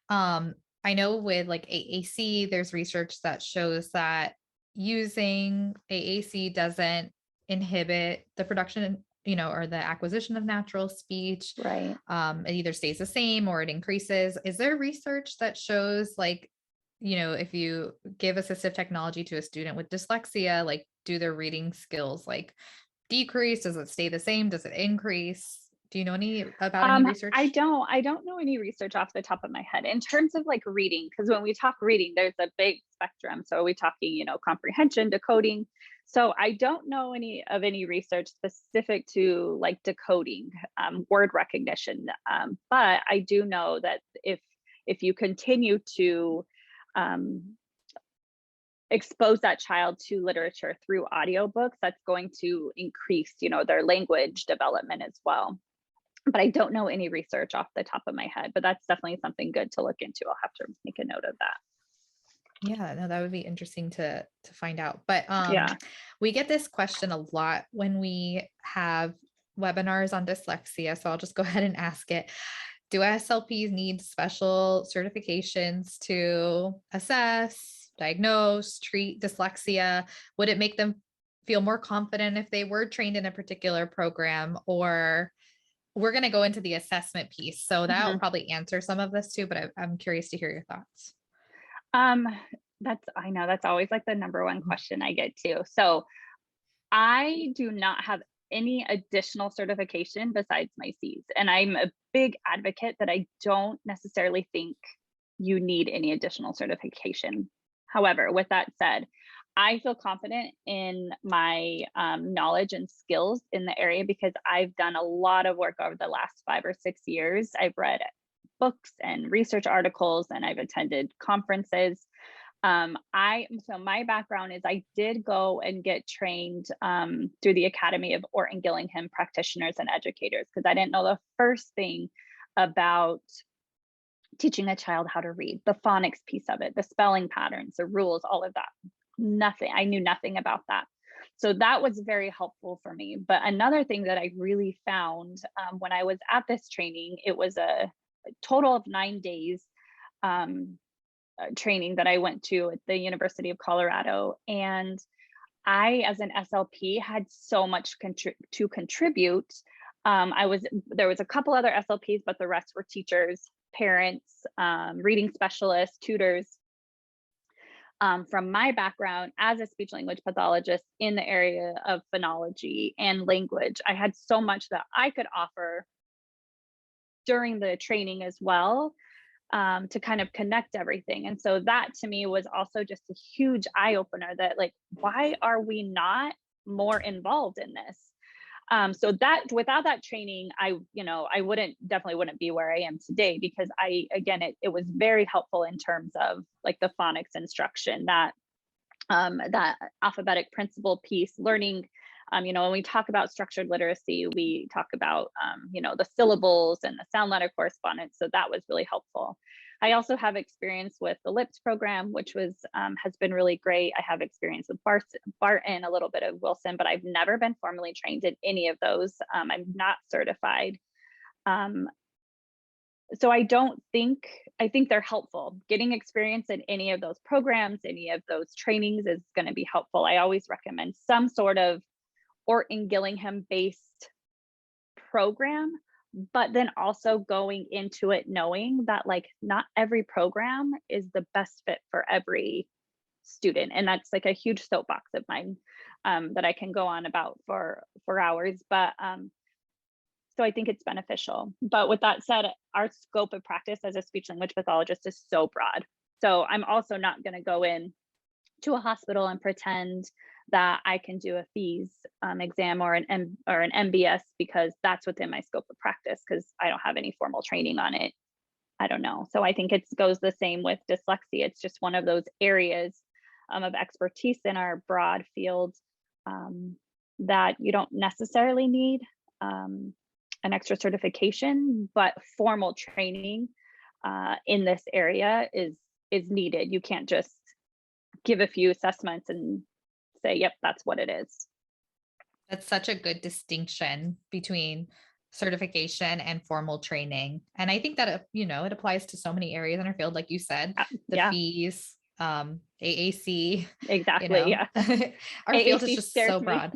Um, I know with like AAC, there's research that shows that using AAC doesn't inhibit the production, or the acquisition of natural speech. Right. It either stays the same or it increases. Is there research that shows like if you give assistive technology to a student with dyslexia, like do their reading skills like decrease? Does it stay the same? Does it increase? Do you know about any I research? don't know any research off the top of my head in terms of like reading, because when we talk reading, there's a big spectrum. So are we talking, comprehension, decoding? So I don't know any research specific to like decoding, word recognition. But I do know that if you continue to um, expose that child to literature through audiobooks, that's going to increase, their language development as well. But I don't know any research off the top of my head, but that's definitely something good to look into. I'll have to make a note of that. Yeah, no, that would be interesting to find out. But Yeah. we get this question a lot when we have webinars on dyslexia. So I'll just go ahead and ask it. Do SLPs need special certifications to assess, diagnose, treat dyslexia? Would it make them feel more confident if they were trained in a particular program? Or we're going to go into the assessment piece. So that will Mhm. probably answer some of this too, but I'm curious to hear your thoughts. Um, I know that's always like the number one question I get too. So I do not have any additional certification besides my C's. And I'm a big advocate that I don't necessarily think you need any additional certification. However, with that said, I feel confident in my knowledge and skills in the area because I've done a lot of work over the last 5 or 6 years. I've read books and research articles, and I've attended conferences. So my background is I did go and get trained through the Academy of Orton Gillingham practitioners and educators because I didn't know the first thing about teaching a child how to read, the phonics piece of it, the spelling patterns, the rules, all of that. Nothing. I knew nothing about that. So that was very helpful for me. But another thing that I really found when I was at this training, it was a total of 9 days training that I went to at the University of Colorado. And I, as an SLP, had so much to contribute. There was a couple other SLPs, but the rest were teachers, parents, reading specialists, tutors. From my background as a speech language pathologist in the area of phonology and language, I had so much that I could offer during the training as well, to kind of connect everything. And so that to me was also just a huge eye opener that like, why are we not more involved in this? So that without that training, I definitely wouldn't be where I am today because it was very helpful in terms of like the phonics instruction, that alphabetic principle piece, learning. When we talk about structured literacy, we talk about, the syllables and the sound letter correspondence. So that was really helpful. I also have experience with the LIPS program, which has been really great. I have experience with Barton, a little bit of Wilson, but I've never been formally trained in any of those. I'm not certified. So I think they're helpful. Getting experience in any of those programs, any of those trainings is going to be helpful. I always recommend some sort of Orton Gillingham based program, but then also going into it knowing that like not every program is the best fit for every student. And that's like a huge soapbox of mine, that I can go on about for hours. But so I think it's beneficial. But with that said, our scope of practice as a speech language pathologist is so broad. So I'm also not going to go in to a hospital and pretend that I can do a FEES exam or an MBS because that's within my scope of practice because I don't have any formal training on it. I don't know. So I think it goes the same with dyslexia. It's just one of those areas of expertise in our broad field, that you don't necessarily need an extra certification, but formal training in this area is needed. You can't just give a few assessments and say, yep, that's what it is. That's such a good distinction between certification and formal training. And I think that, it applies to so many areas in our field, like you said, the Yeah, fees, AAC, exactly. Yeah. our field is AAC just scares so me. broad.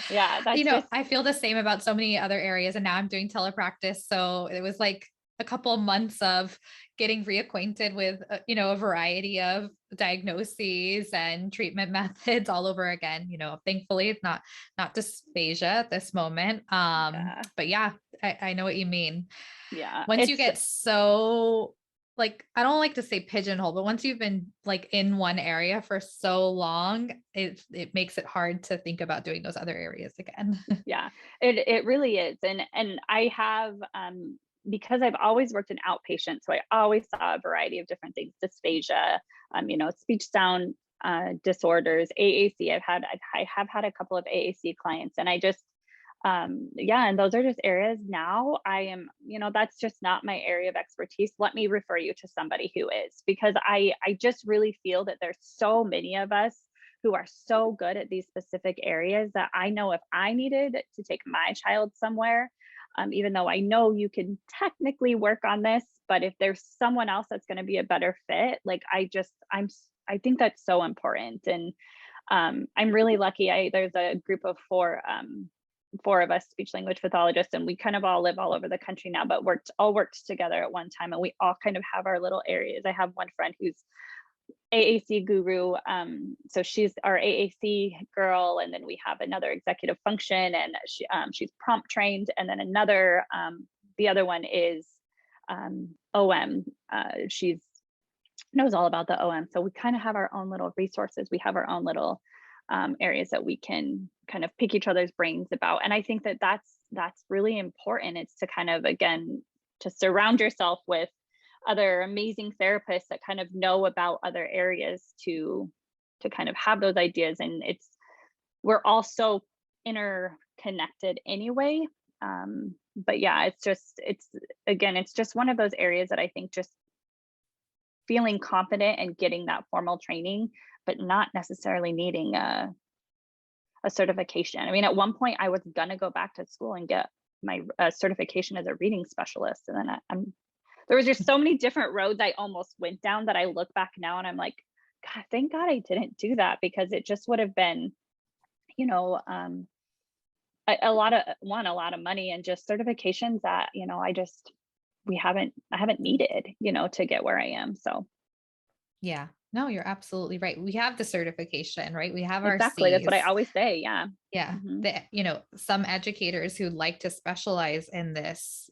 Yeah, that's just, I feel the same about so many other areas. And now I'm doing telepractice. So it was like a couple of months of getting reacquainted with, a variety of diagnoses and treatment methods all over again. Thankfully it's not dysphagia at this moment. Yeah. But yeah, I know what you mean. Yeah. Once you It's get so, like, I don't like to say pigeonhole, but once you've been like in one area for so long, it makes it hard to think about doing those other areas again. yeah, it really is. And I have because I've always worked in outpatient, so I always saw a variety of different things, dysphagia, speech sound disorders, AAC. I have had a couple of AAC clients, and I just yeah, and those are just areas now I am, that's just not my area of expertise. Let me refer you to somebody who is, because I just really feel that there's so many of us who are so good at these specific areas that I know if I needed to take my child somewhere, even though I know you can technically work on this, but if there's someone else that's going to be a better fit, like I think that's so important. And I'm really lucky. There's a group of four of us speech language pathologists, and we kind of all live all over the country now, but all worked together at one time, and we all kind of have our little areas. I have one friend who's AAC guru, so she's our AAC girl, and then we have another executive function, and she's prompt trained, and then the other one is OM. She's knows all about the OM, so we kind of have our own little resources. We have our own little areas that we can kind of pick each other's brains about. And I think that that's really important. It's to kind of, again, to surround yourself with other amazing therapists that kind of know about other areas to kind of have those ideas. And we're all so interconnected anyway. But yeah, it's just one of those areas that I think just feeling confident and getting that formal training, but not necessarily needing a certification. I mean, at one point I was gonna go back to school and get my certification as a reading specialist. And then there was just so many different roads I almost went down that I look back now and I'm like, God, thank God I didn't do that, because it just would have been, a lot of money, and just certifications that, I haven't needed, to get where I am. So Yeah. No, you're absolutely right. We have the certification, right? We have our exactly. That's what I C's. always say. Yeah. Yeah. Hmm. Some educators who like to specialize in this,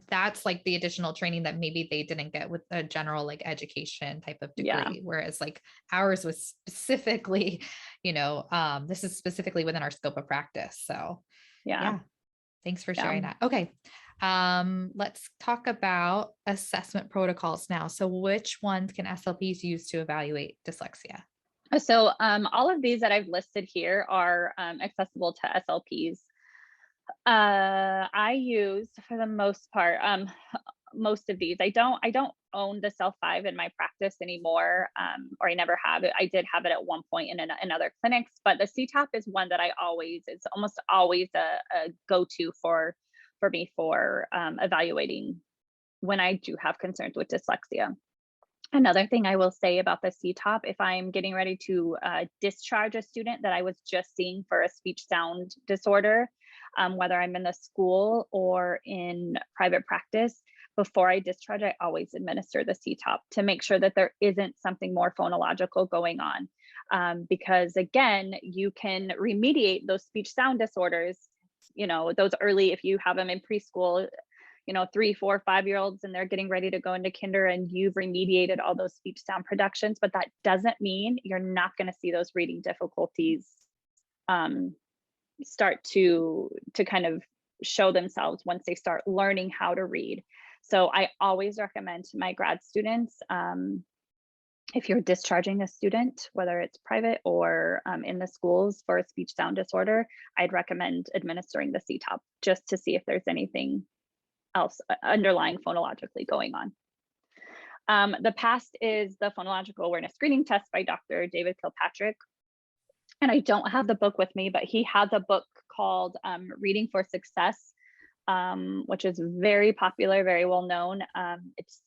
that's like the additional training that maybe they didn't get with a general like education type of Yeah. degree. Whereas like ours was specifically, this is specifically within our scope of practice. So Yeah. yeah, thanks for Yeah. sharing that. Okay. Let's talk about assessment protocols now. So which ones can SLPs use to evaluate dyslexia? So all of these that I've listed here are accessible to SLPs. I use, for the most part, most of these. I don't own the Self 5 in my practice anymore, or I never have it. I did have it at one point in other clinics, but the CTOP is one that it's almost always a go-to for me for evaluating when I do have concerns with dyslexia. Another thing I will say about the CTOP, if I'm getting ready to discharge a student that I was just seeing for a speech sound disorder, whether I'm in the school or in private practice, before I discharge, I always administer the CTOP to make sure that there isn't something more phonological going on. Because again, you can remediate those speech sound disorders, those early, if you have them in preschool, 3, 4, 5-year-olds, and they're getting ready to go into kinder, and you've remediated all those speech sound productions, but that doesn't mean you're not going to see those reading difficulties start to kind of show themselves once they start learning how to read. So I always recommend to my grad students, if you're discharging a student, whether it's private or in the schools for a speech sound disorder, I'd recommend administering the CTOP just to see if there's anything else underlying phonologically going on. The PAST is the Phonological Awareness Screening Test by Dr. David Kilpatrick. And I don't have the book with me, but he has a book called Reading for Success, which is very popular, very well known. It's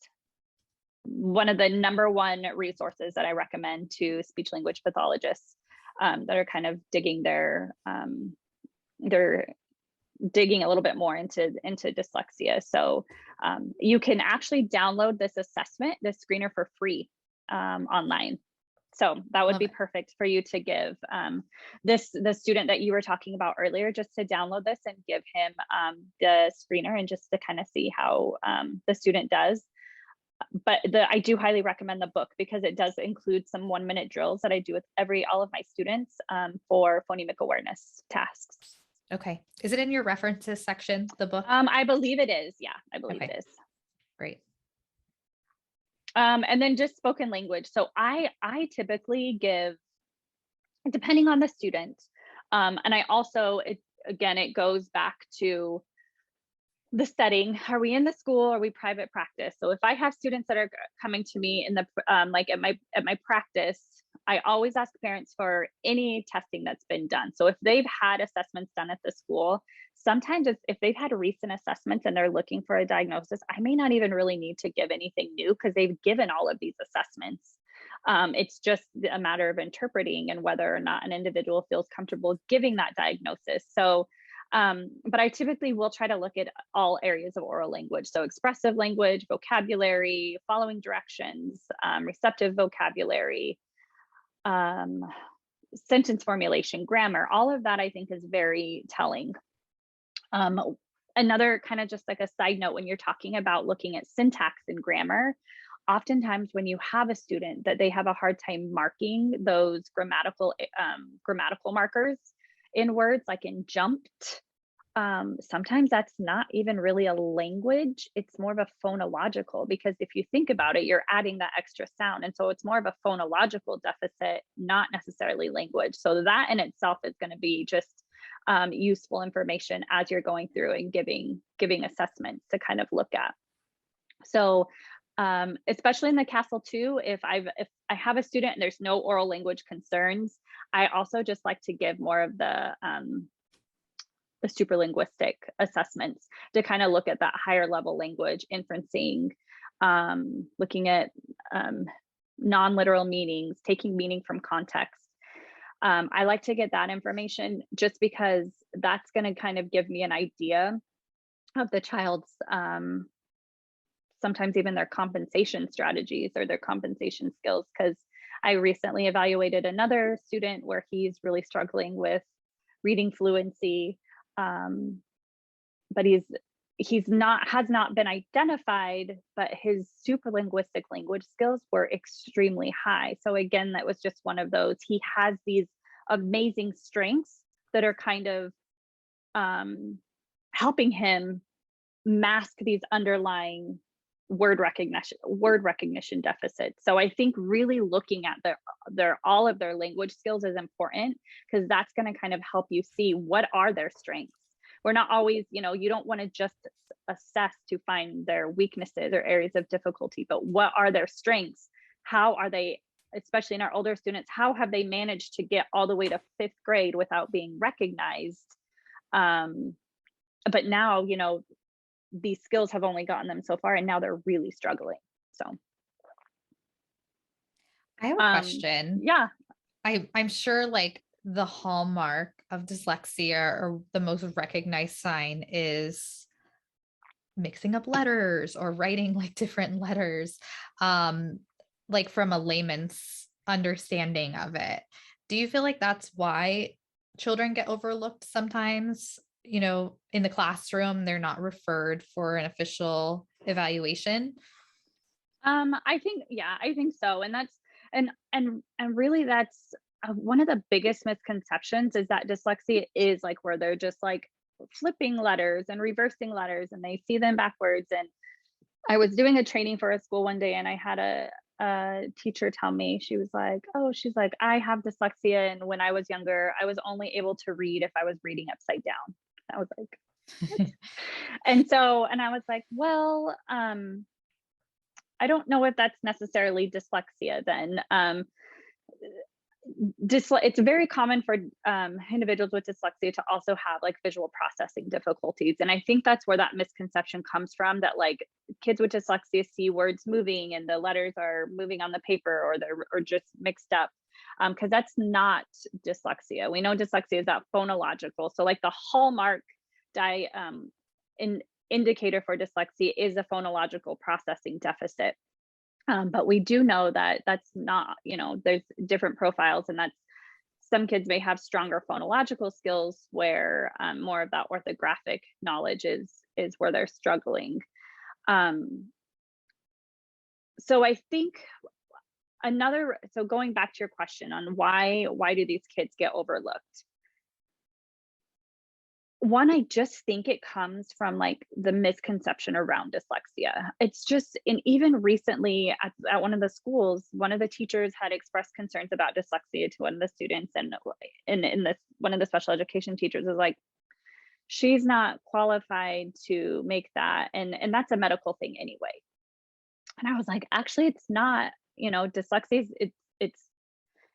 one of the #1 resources that I recommend to speech language pathologists that are kind of digging their digging a little bit more into dyslexia. So you can actually download this assessment, this screener, for free online. So that would Love be it. perfect for you to give the student that you were talking about earlier, just to download this and give him the screener, and just to kind of see how the student does. But I do highly recommend the book, because it does include some 1-minute drills that I do with all of my students for phonemic awareness tasks. Okay. Is it in your references section, the book? I believe it is. Yeah, I believe Okay, it is. great. And then just spoken language. So I typically give, depending on the student, and I also, again, it goes back to the setting. Are we in the school? Are we private practice? So if I have students that are coming to me in the like at my practice, I always ask parents for any testing that's been done. So if they've had assessments done at the school, sometimes if they've had recent assessments and they're looking for a diagnosis, I may not even really need to give anything new, because they've given all of these assessments. It's just a matter of interpreting and whether or not an individual feels comfortable giving that diagnosis. So but I typically will try to look at all areas of oral language. So expressive language, vocabulary, following directions, receptive vocabulary, sentence formulation, grammar, all of that I think is very telling. Another kind of just like a side note, when you're talking about looking at syntax and grammar, oftentimes when you have a student that they have a hard time marking those grammatical markers in words, like in jumped, sometimes that's not even really a language. It's more of a phonological, because if you think about it, you're adding that extra sound. And so it's more of a phonological deficit, not necessarily language. So that in itself is going to be just useful information as you're going through and giving assessments to kind of look at. So especially in the Castle 2, if I have a student and there's no oral language concerns, I also just like to give more of the super linguistic assessments to kind of look at that higher level language inferencing, looking at non-literal meanings, taking meaning from context. I like to get that information just because that's going to kind of give me an idea of the child's sometimes even their compensation strategies or their compensation skills. Because I recently evaluated another student where he's really struggling with reading fluency, but has not been identified, but his super linguistic language skills were extremely high. So again, that was just one of those. He has these amazing strengths that are kind of helping him mask these underlying word recognition deficits. So I think really looking at all of their language skills is important, because that's going to kind of help you see what are their strengths. We're not always, you don't want to just assess to find their weaknesses or areas of difficulty, but what are their strengths? How are they, especially in our older students, how have they managed to get all the way to 5th grade without being recognized? But now, these skills have only gotten them so far, and now they're really struggling. So I have a question. yeah. I'm sure like the hallmark of dyslexia, or the most recognized sign, is mixing up letters or writing like different letters, like from a layman's understanding of it. Do you feel like that's why children get overlooked sometimes? In the classroom, they're not referred for an official evaluation. I think so. And that's, and really that's one of the biggest misconceptions, is that dyslexia is like where they're just like flipping letters and reversing letters and they see them backwards. And I was doing a training for a school one day, and I had a teacher tell me, she's like, I have dyslexia, and when I was younger, I was only able to read if I was reading upside down. I was like, what? And I was like, well, I don't know if that's necessarily dyslexia then. It's very common for individuals with dyslexia to also have like visual processing difficulties. And I think that's where that misconception comes from, that like kids with dyslexia see words moving and the letters are moving on the paper, or just mixed up. Because that's not dyslexia. We know dyslexia is that phonological. So like the hallmark an indicator for dyslexia is a phonological processing deficit. But we do know that that's not, there's different profiles, and that's some kids may have stronger phonological skills where more of that orthographic knowledge is where they're struggling. Um, so I think so going back to your question on why do these kids get overlooked? One, I just think it comes from like the misconception around dyslexia. It's just, and even recently at one of the schools, one of the teachers had expressed concerns about dyslexia to one of the students, and in this, one of the special education teachers was like, she's not qualified to make that, and that's a medical thing anyway. And I was like, actually, it's not. Dyslexia is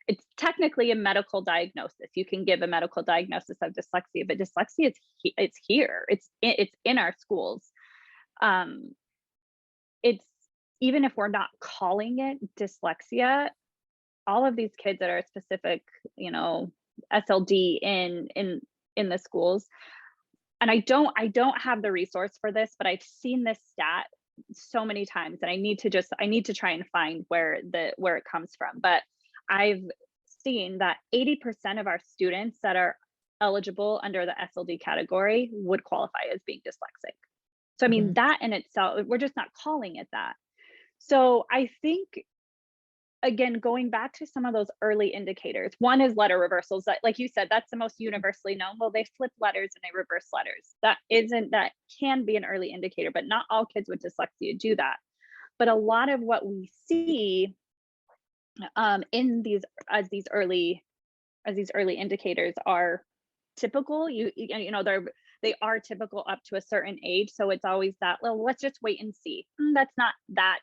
it's technically a medical diagnosis. You can give a medical diagnosis of dyslexia, but dyslexia it's here. It's in our schools. Um, it's Even if we're not calling it dyslexia, all of these kids that are specific, SLD in the schools. And I don't have the resource for this, but I've seen this stat so many times, and I need to try and find where it comes from. But I've seen that 80% of our students that are eligible under the SLD category would qualify as being dyslexic. So I mean, Mhm. that in itself, we're just not calling it that. So I think, again, going back to some of those early indicators, one is letter reversals. That, like you said, that's the most universally known. Well, they flip letters and they reverse letters. That can be an early indicator, but not all kids with dyslexia do that. But a lot of what we see in these early indicators are typical. They are typical up to a certain age. So it's always that, well, let's just wait and see. That's not that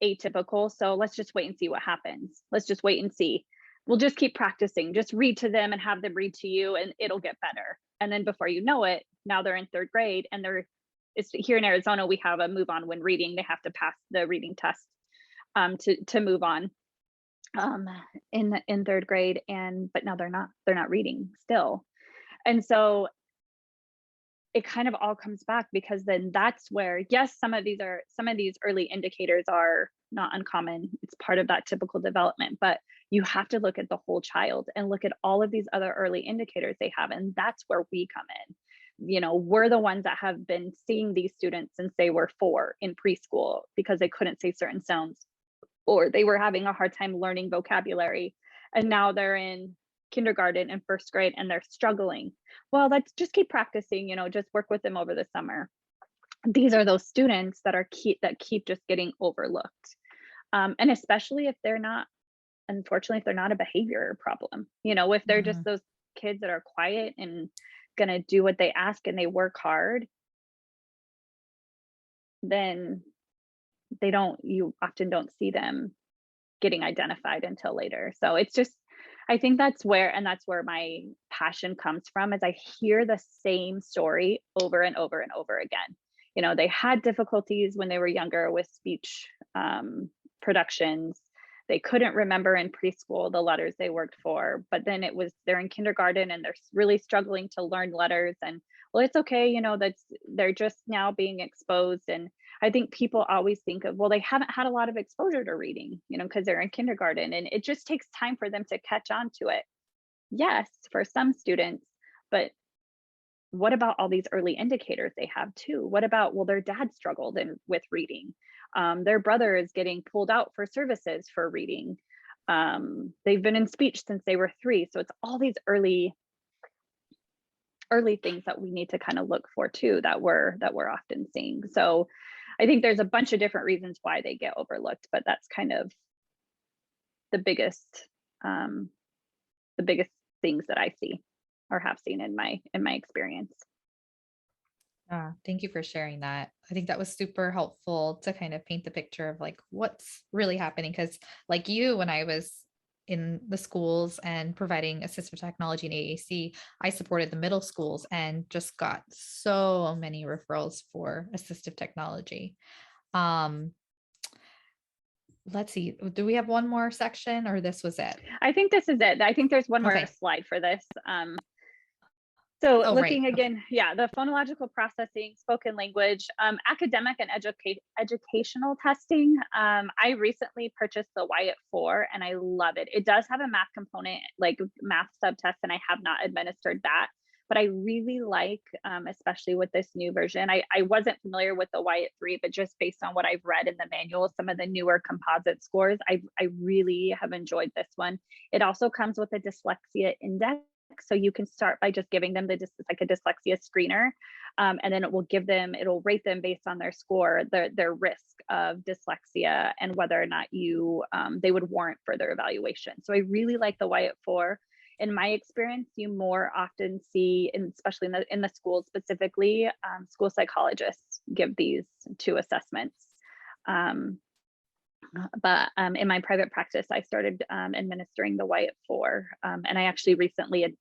atypical. So let's just wait and see what happens. Let's just wait and see. We'll just keep practicing. Just read to them and have them read to you, and it'll get better. And then before you know it, now they're in third grade, and it's here in Arizona, we have a move on when reading. They have to pass the reading test to move on in third grade, but now they're not reading still. And so it kind of all comes back, because then that's where, yes, some of these early indicators are not uncommon. It's part of that typical development, but you have to look at the whole child and look at all of these other early indicators they have. And that's where we come in. We're the ones that have been seeing these students since they were 4 in preschool because they couldn't say certain sounds, or they were having a hard time learning vocabulary. And now they're in kindergarten and first grade and they're struggling. Well, let's just keep practicing, just work with them over the summer. These are those students that keep just getting overlooked. And especially if they're not, unfortunately, if they're not a behavior problem, if they're just Mhm. those kids that are quiet and gonna do what they ask and they work hard, then you often don't see them getting identified until later. So it's just, I think that's where my passion comes from, is I hear the same story over and over and over again. They had difficulties when they were younger with speech productions. They couldn't remember in preschool the letters they worked for, but then they're in kindergarten and they're really struggling to learn letters. And well, it's okay, they're just now being exposed. And I think people always think of, well, they haven't had a lot of exposure to reading, because they're in kindergarten, and it just takes time for them to catch on to it. Yes, for some students, but what about all these early indicators they have too? What about, well, their dad struggled with reading. Their brother is getting pulled out for services for reading. They've been in speech since they were 3. So it's all these early things that we need to kind of look for too, that we're often seeing. So I think there's a bunch of different reasons why they get overlooked, but that's kind of the biggest um, things that I see or have seen in my experience. Thank you for sharing that. I think that was super helpful to kind of paint the picture of like what's really happening. Because, like you, when I was in the schools and providing assistive technology in AAC, I supported the middle schools and just got so many referrals for assistive technology. Um, let's see, do we have one more section or this was it? I think this is it. I think there's one more Okay. slide for this. So Oh, right. looking Okay. again, yeah, the phonological processing, spoken language, academic and educational testing. I recently purchased the Wyatt 4 and I love it. It does have a math component, like math subtest, and I have not administered that. But I really like, especially with this new version, I wasn't familiar with the Wyatt 3, but just based on what I've read in the manual, some of the newer composite scores, I really have enjoyed this one. It also comes with a dyslexia index, so you can start by just giving them it's like a dyslexia screener, and then it'll rate them based on their score, their risk of dyslexia, and whether or not they would warrant further evaluation. So I really like the Wyatt 4. In my experience, you more often see, and especially in the schools specifically, school psychologists give these two assessments. Um, but in my private practice, I started administering the Wyatt 4, and I actually recently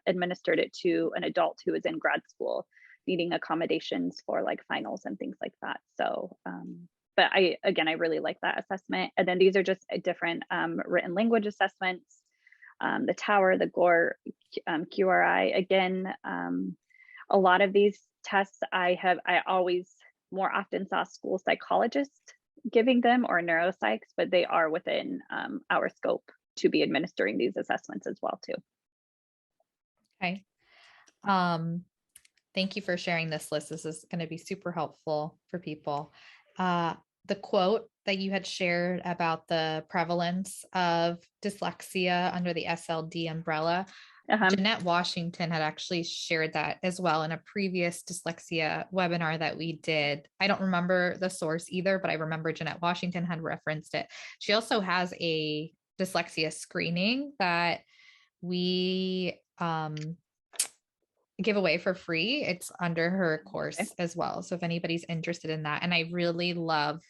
administered it to an adult who was in grad school, needing accommodations for like finals and things like that. So, but I really like that assessment. And then these are just different written language assessments, the Tower, the Gore, QRI. Again, a lot of these tests I always more often saw school psychologists giving them, or neuropsychs, but they are within our scope to be administering these assessments as well too. Okay. Um, Thank you for sharing this list. This is going to be super helpful for people. The quote that you had shared about the prevalence of dyslexia under the SLD umbrella, Uh-huh. Jeanette Washington had actually shared that as well in a previous dyslexia webinar that we did. I don't remember the source either, but I remember Jeanette Washington had referenced it. She also has a dyslexia screening that we give away for free. It's under her Okay. course as well. So if anybody's interested in that, and I really love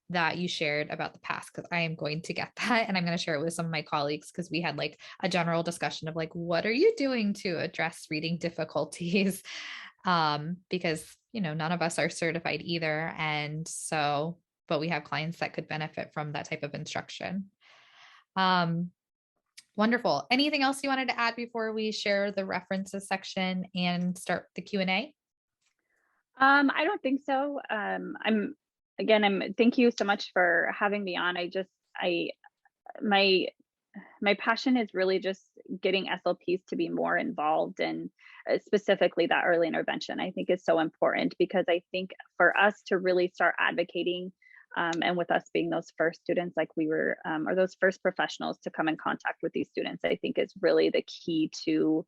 that you shared about the past, because I am going to get that and I'm going to share it with some of my colleagues, because we had like a general discussion of like, what are you doing to address reading difficulties? Because none of us are certified either. And so, but we have clients that could benefit from that type of instruction. Um, Wonderful. Anything else you wanted to add before we share the references section and start the Q&A? I don't think so. I'm thank you so much for having me on. I my my passion is really just getting SLPs to be more involved, and specifically that early intervention I think is so important, because I think for us to really start advocating, and with us being those first students like we were, or those first professionals to come in contact with these students, I think is really the key to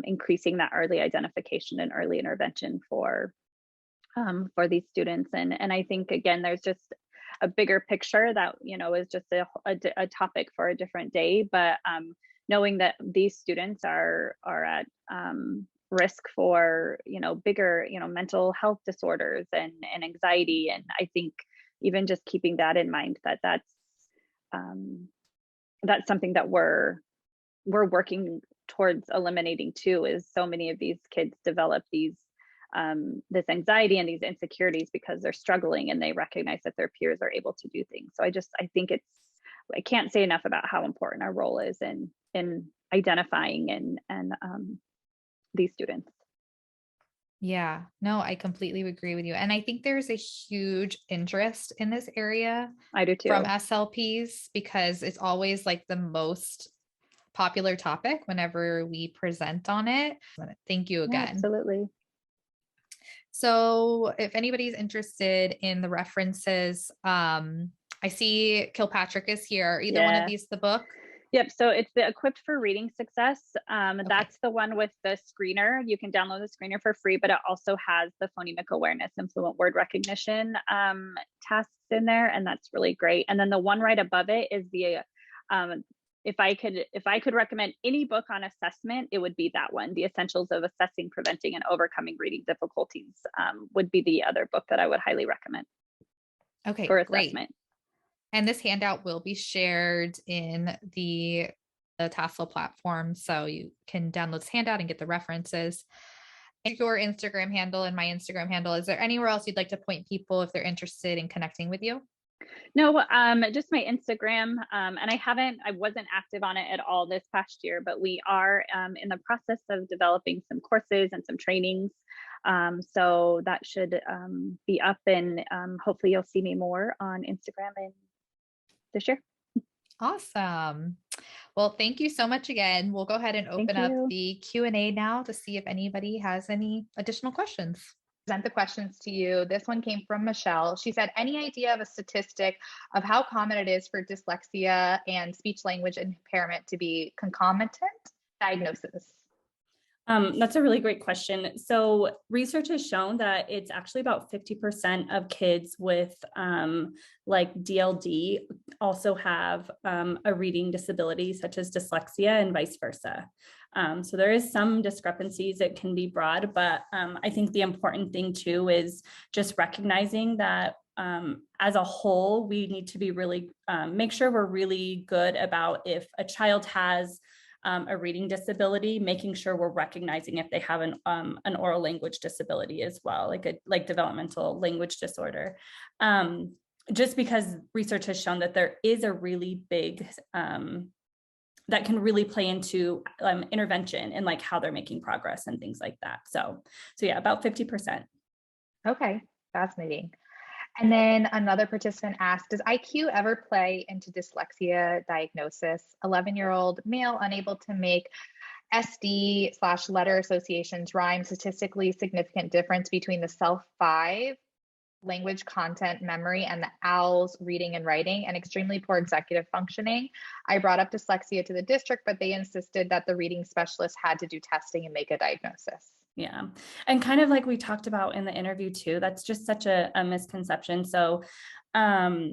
increasing that early identification and early intervention for these students. And I think again, there's just a bigger picture that is just a topic for a different day. But knowing that these students are at risk for bigger mental health disorders and anxiety, and I think even just keeping that in mind, um, that's something that we're working towards eliminating too, is so many of these kids develop this anxiety and these insecurities because they're struggling and they recognize that their peers are able to do things. So I think I can't say enough about how important our role is in identifying and these students. Yeah, no, I completely agree with you. And I think there's a huge interest in this area I do from too. SLPs, because it's always like the most popular topic whenever we present on it. Thank you Yeah, again. absolutely. So if anybody's interested in the references, I see Kilpatrick is here. Are either one of Yeah. these the book? Yep. So it's the Equipped for Reading Success. Okay. That's the one with the screener. You can download the screener for free, but it also has the phonemic awareness and fluent word recognition tasks in there, and that's really great. And then the one right above it is the if I could recommend any book on assessment, it would be that one. The Essentials of Assessing, Preventing, and Overcoming Reading Difficulties would be the other book that I would highly recommend for Okay, great. assessment. And this handout will be shared in the Tassel platform. So you can download this handout and get the references. And your Instagram handle and my Instagram handle. Is there anywhere else you'd like to point people if they're interested in connecting with you? No, just my Instagram, and I wasn't active on it at all this past year, but we are in the process of developing some courses and some trainings. So that should be up, and hopefully you'll see me more on Instagram in this year. Awesome. Well, thank you so much again. We'll go ahead and Thank open up you. the Q&A now to see if anybody has any additional questions. Present the questions to you. This one came from Michelle. She said, any idea of a statistic of how common it is for dyslexia and speech language impairment to be concomitant diagnosis? That's a really great question. So research has shown that it's actually about 50% of kids with like DLD also have a reading disability such as dyslexia and vice versa. So there is some discrepancies. It can be broad, but I think the important thing too is just recognizing that as a whole, we need to be really make sure we're really good about if a child has a reading disability, making sure we're recognizing if they have an oral language disability as well, like developmental language disorder. Just because research has shown that there is a really big that can really play into intervention and like how they're making progress and things like that. So yeah, about 50%. Okay, fascinating. And then another participant asked, does IQ ever play into dyslexia diagnosis? 11-year-old male unable to make SD/letter associations rhyme, statistically significant difference between the self-5 language content memory and the OWL's reading and writing, and extremely poor executive functioning. I brought up dyslexia to the district, but they insisted that the reading specialist had to do testing and make a diagnosis. Yeah. And kind of like we talked about in the interview too, that's just such a misconception. So I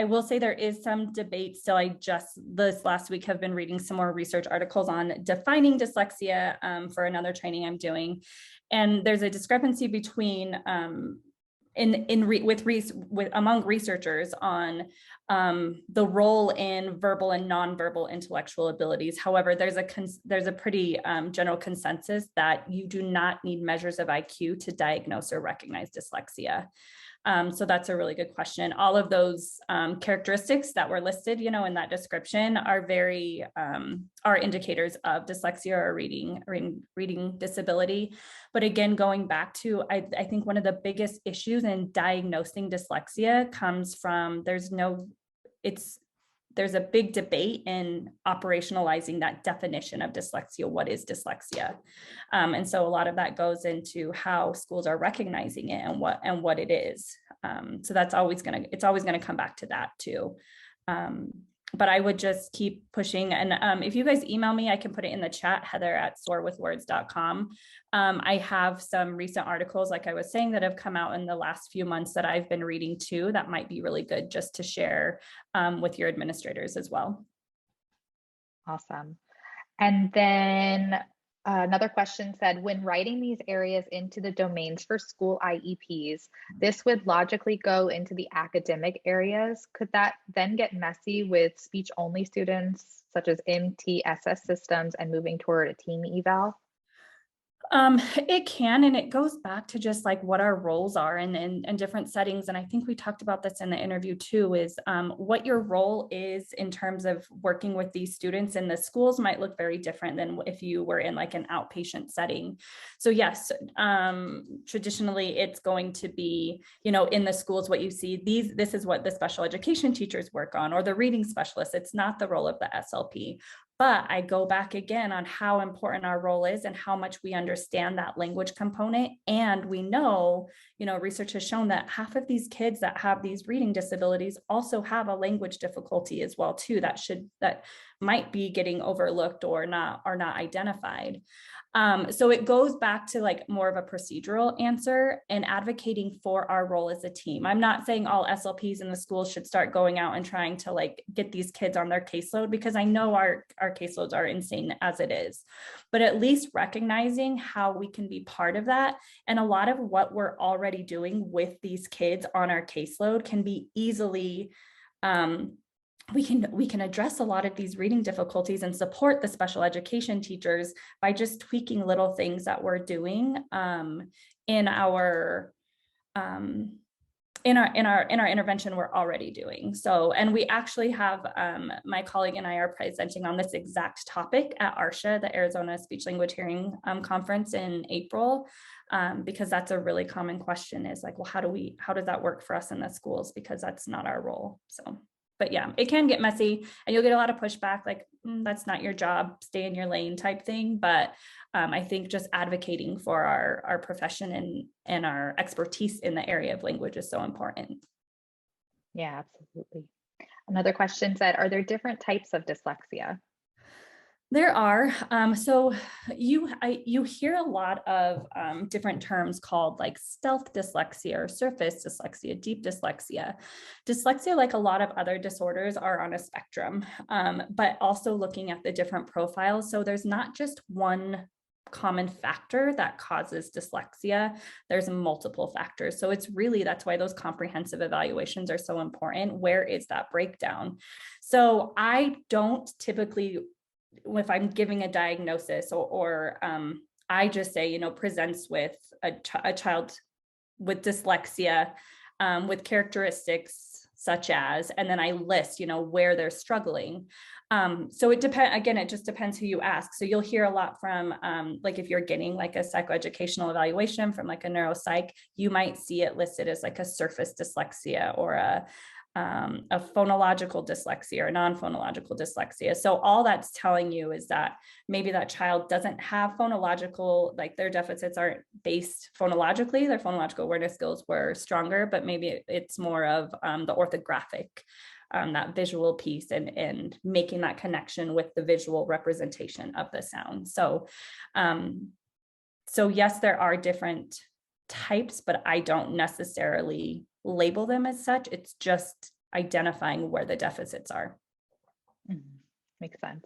will say there is some debate still. I just this last week have been reading some more research articles on defining dyslexia for another training I'm doing. And there's a discrepancy between among researchers on the role in verbal and nonverbal intellectual abilities. However, there's a pretty general consensus that you do not need measures of IQ to diagnose or recognize dyslexia. So that's a really good question. All of those characteristics that were listed, in that description are are indicators of dyslexia or reading disability. But again, going back to, I think one of the biggest issues in diagnosing dyslexia comes from there's a big debate in operationalizing that definition of dyslexia. What is dyslexia? And so a lot of that goes into how schools are recognizing it and what it is. So it's always gonna come back to that too. But I would just keep pushing. And if you guys email me, I can put it in the chat, heather@soarwithwords.com. I have some recent articles, like I was saying, that have come out in the last few months that I've been reading too, that might be really good just to share with your administrators as well. Awesome. And then another question said, when writing these areas into the domains for school IEPs, this would logically go into the academic areas. Could that then get messy with speech only students such as MTSS systems and moving toward a team eval? It can, and it goes back to just like what our roles are in different settings. And I think we talked about this in the interview too, is what your role is in terms of working with these students in the schools might look very different than if you were in like an outpatient setting. So yes, traditionally it's going to be, in the schools, what you see, this is what the special education teachers work on, or the reading specialists. It's not the role of the SLP. But I go back again on how important our role is and how much we understand that language component. And we know, research has shown that half of these kids that have these reading disabilities also have a language difficulty as well too, that might be getting overlooked or not identified. So it goes back to like more of a procedural answer and advocating for our role as a team. I'm not saying all SLPs in the schools should start going out and trying to like get these kids on their caseload, because I know our caseloads are insane as it is, but at least recognizing how we can be part of that. And a lot of what we're already doing with these kids on our caseload can be easily we can address a lot of these reading difficulties and support the special education teachers by just tweaking little things that we're doing in our in our intervention we're already doing. So, and we actually have my colleague and I are presenting on this exact topic at ARSHA, the Arizona Speech Language Hearing Conference in April, because that's a really common question is like, well, how does that work for us in the schools? Because that's not our role. So, but yeah, it can get messy and you'll get a lot of pushback, like, that's not your job, stay in your lane type thing. But I think just advocating for our profession and our expertise in the area of language is so important. Yeah, absolutely. Another question said, are there different types of dyslexia? There are. So you hear a lot of different terms called like stealth dyslexia or surface dyslexia, deep dyslexia. Dyslexia, like a lot of other disorders, are on a spectrum, but also looking at the different profiles. So there's not just one common factor that causes dyslexia. There's multiple factors. So it's really, that's why those comprehensive evaluations are so important. Where is that breakdown? So I don't typically, if I'm giving a diagnosis or I just say, presents with a child with dyslexia, with characteristics such as, and then I list, where they're struggling. So it just depends who you ask. So you'll hear a lot from, like if you're getting like a psychoeducational evaluation from like a neuropsych, you might see it listed as like a surface dyslexia or a phonological dyslexia or non-phonological dyslexia. So all that's telling you is that maybe that child doesn't have phonological, like their deficits aren't based phonologically, their phonological awareness skills were stronger, but maybe it's more of the orthographic, that visual piece and making that connection with the visual representation of the sound. So yes, there are different types, but I don't necessarily label them as such. It's just identifying where the deficits are. Makes sense.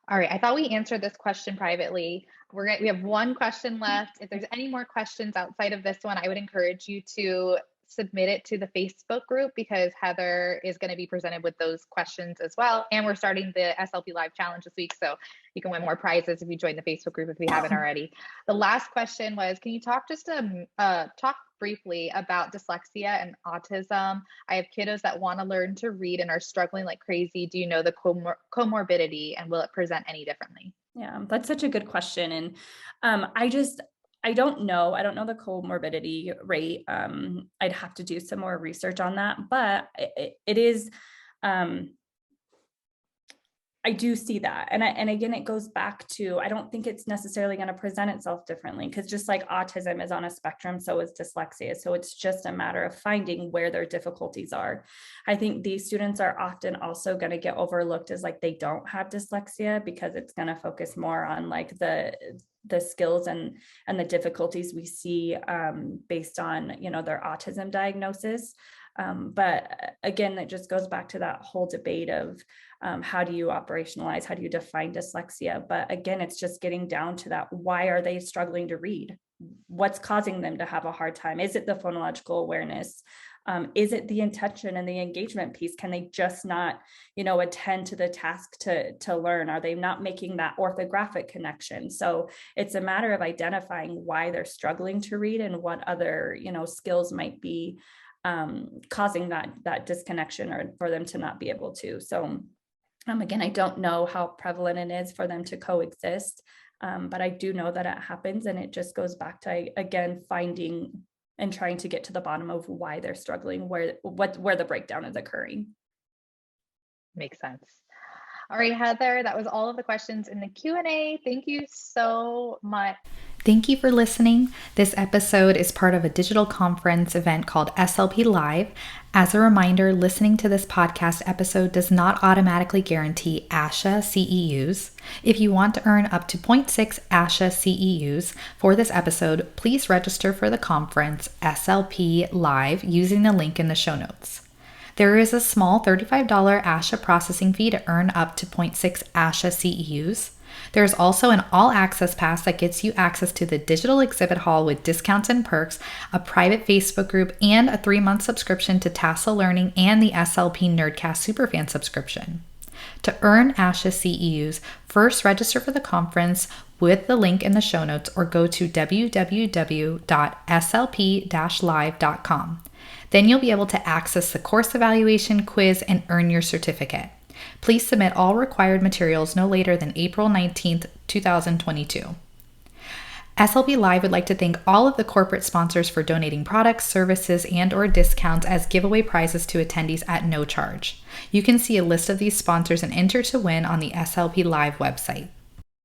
All right. I thought we answered this question privately. We have one question left. If there's any more questions outside of this one, I would encourage you to submit it to the Facebook group because Heather is going to be presented with those questions as well. And we're starting the SLP Live Challenge this week. So you can win more prizes if you join the Facebook group if you haven't already. The last question was, can you talk talk briefly about dyslexia and autism? I have kiddos that want to learn to read and are struggling like crazy. Do you know the comorbidity and will it present any differently? Yeah, that's such a good question. And I don't know. I don't know the comorbidity rate. I'd have to do some more research on that, but it is, I do see that. And again, it goes back to, I don't think it's necessarily going to present itself differently because just like autism is on a spectrum, so is dyslexia. So it's just a matter of finding where their difficulties are. I think these students are often also going to get overlooked as like they don't have dyslexia because it's going to focus more on like the skills and the difficulties we see based on, their autism diagnosis. But again, that just goes back to that whole debate of how do you operationalize, how do you define dyslexia? But again, it's just getting down to that. Why are they struggling to read? What's causing them to have a hard time? Is it the phonological awareness? Is it the intention and the engagement piece? Can they just not, attend to the task to learn? Are they not making that orthographic connection? So it's a matter of identifying why they're struggling to read and what other, skills might be causing that disconnection or for them to not be able to. So again, I don't know how prevalent it is for them to coexist, but I do know that it happens, and it just goes back to, again, finding and trying to get to the bottom of why they're struggling, where the breakdown is occurring. Makes sense. All right, Heather, that was all of the questions in the Q&A. Thank you so much. Thank you for listening. This episode is part of a digital conference event called SLP Live. As a reminder, listening to this podcast episode does not automatically guarantee ASHA CEUs. If you want to earn up to 0.6 ASHA CEUs for this episode, please register for the conference SLP Live using the link in the show notes. There is a small $35 ASHA processing fee to earn up to 0.6 ASHA CEUs. There's also an all-access pass that gets you access to the digital exhibit hall with discounts and perks, a private Facebook group, and a 3-month subscription to Tassel Learning and the SLP Nerdcast Superfan subscription. To earn ASHA CEUs, first register for the conference with the link in the show notes or go to www.slp-live.com. Then you'll be able to access the course evaluation, quiz, and earn your certificate. Please submit all required materials no later than April 19th, 2022. SLP Live would like to thank all of the corporate sponsors for donating products, services, and/or discounts as giveaway prizes to attendees at no charge. You can see a list of these sponsors and enter to win on the SLP Live website.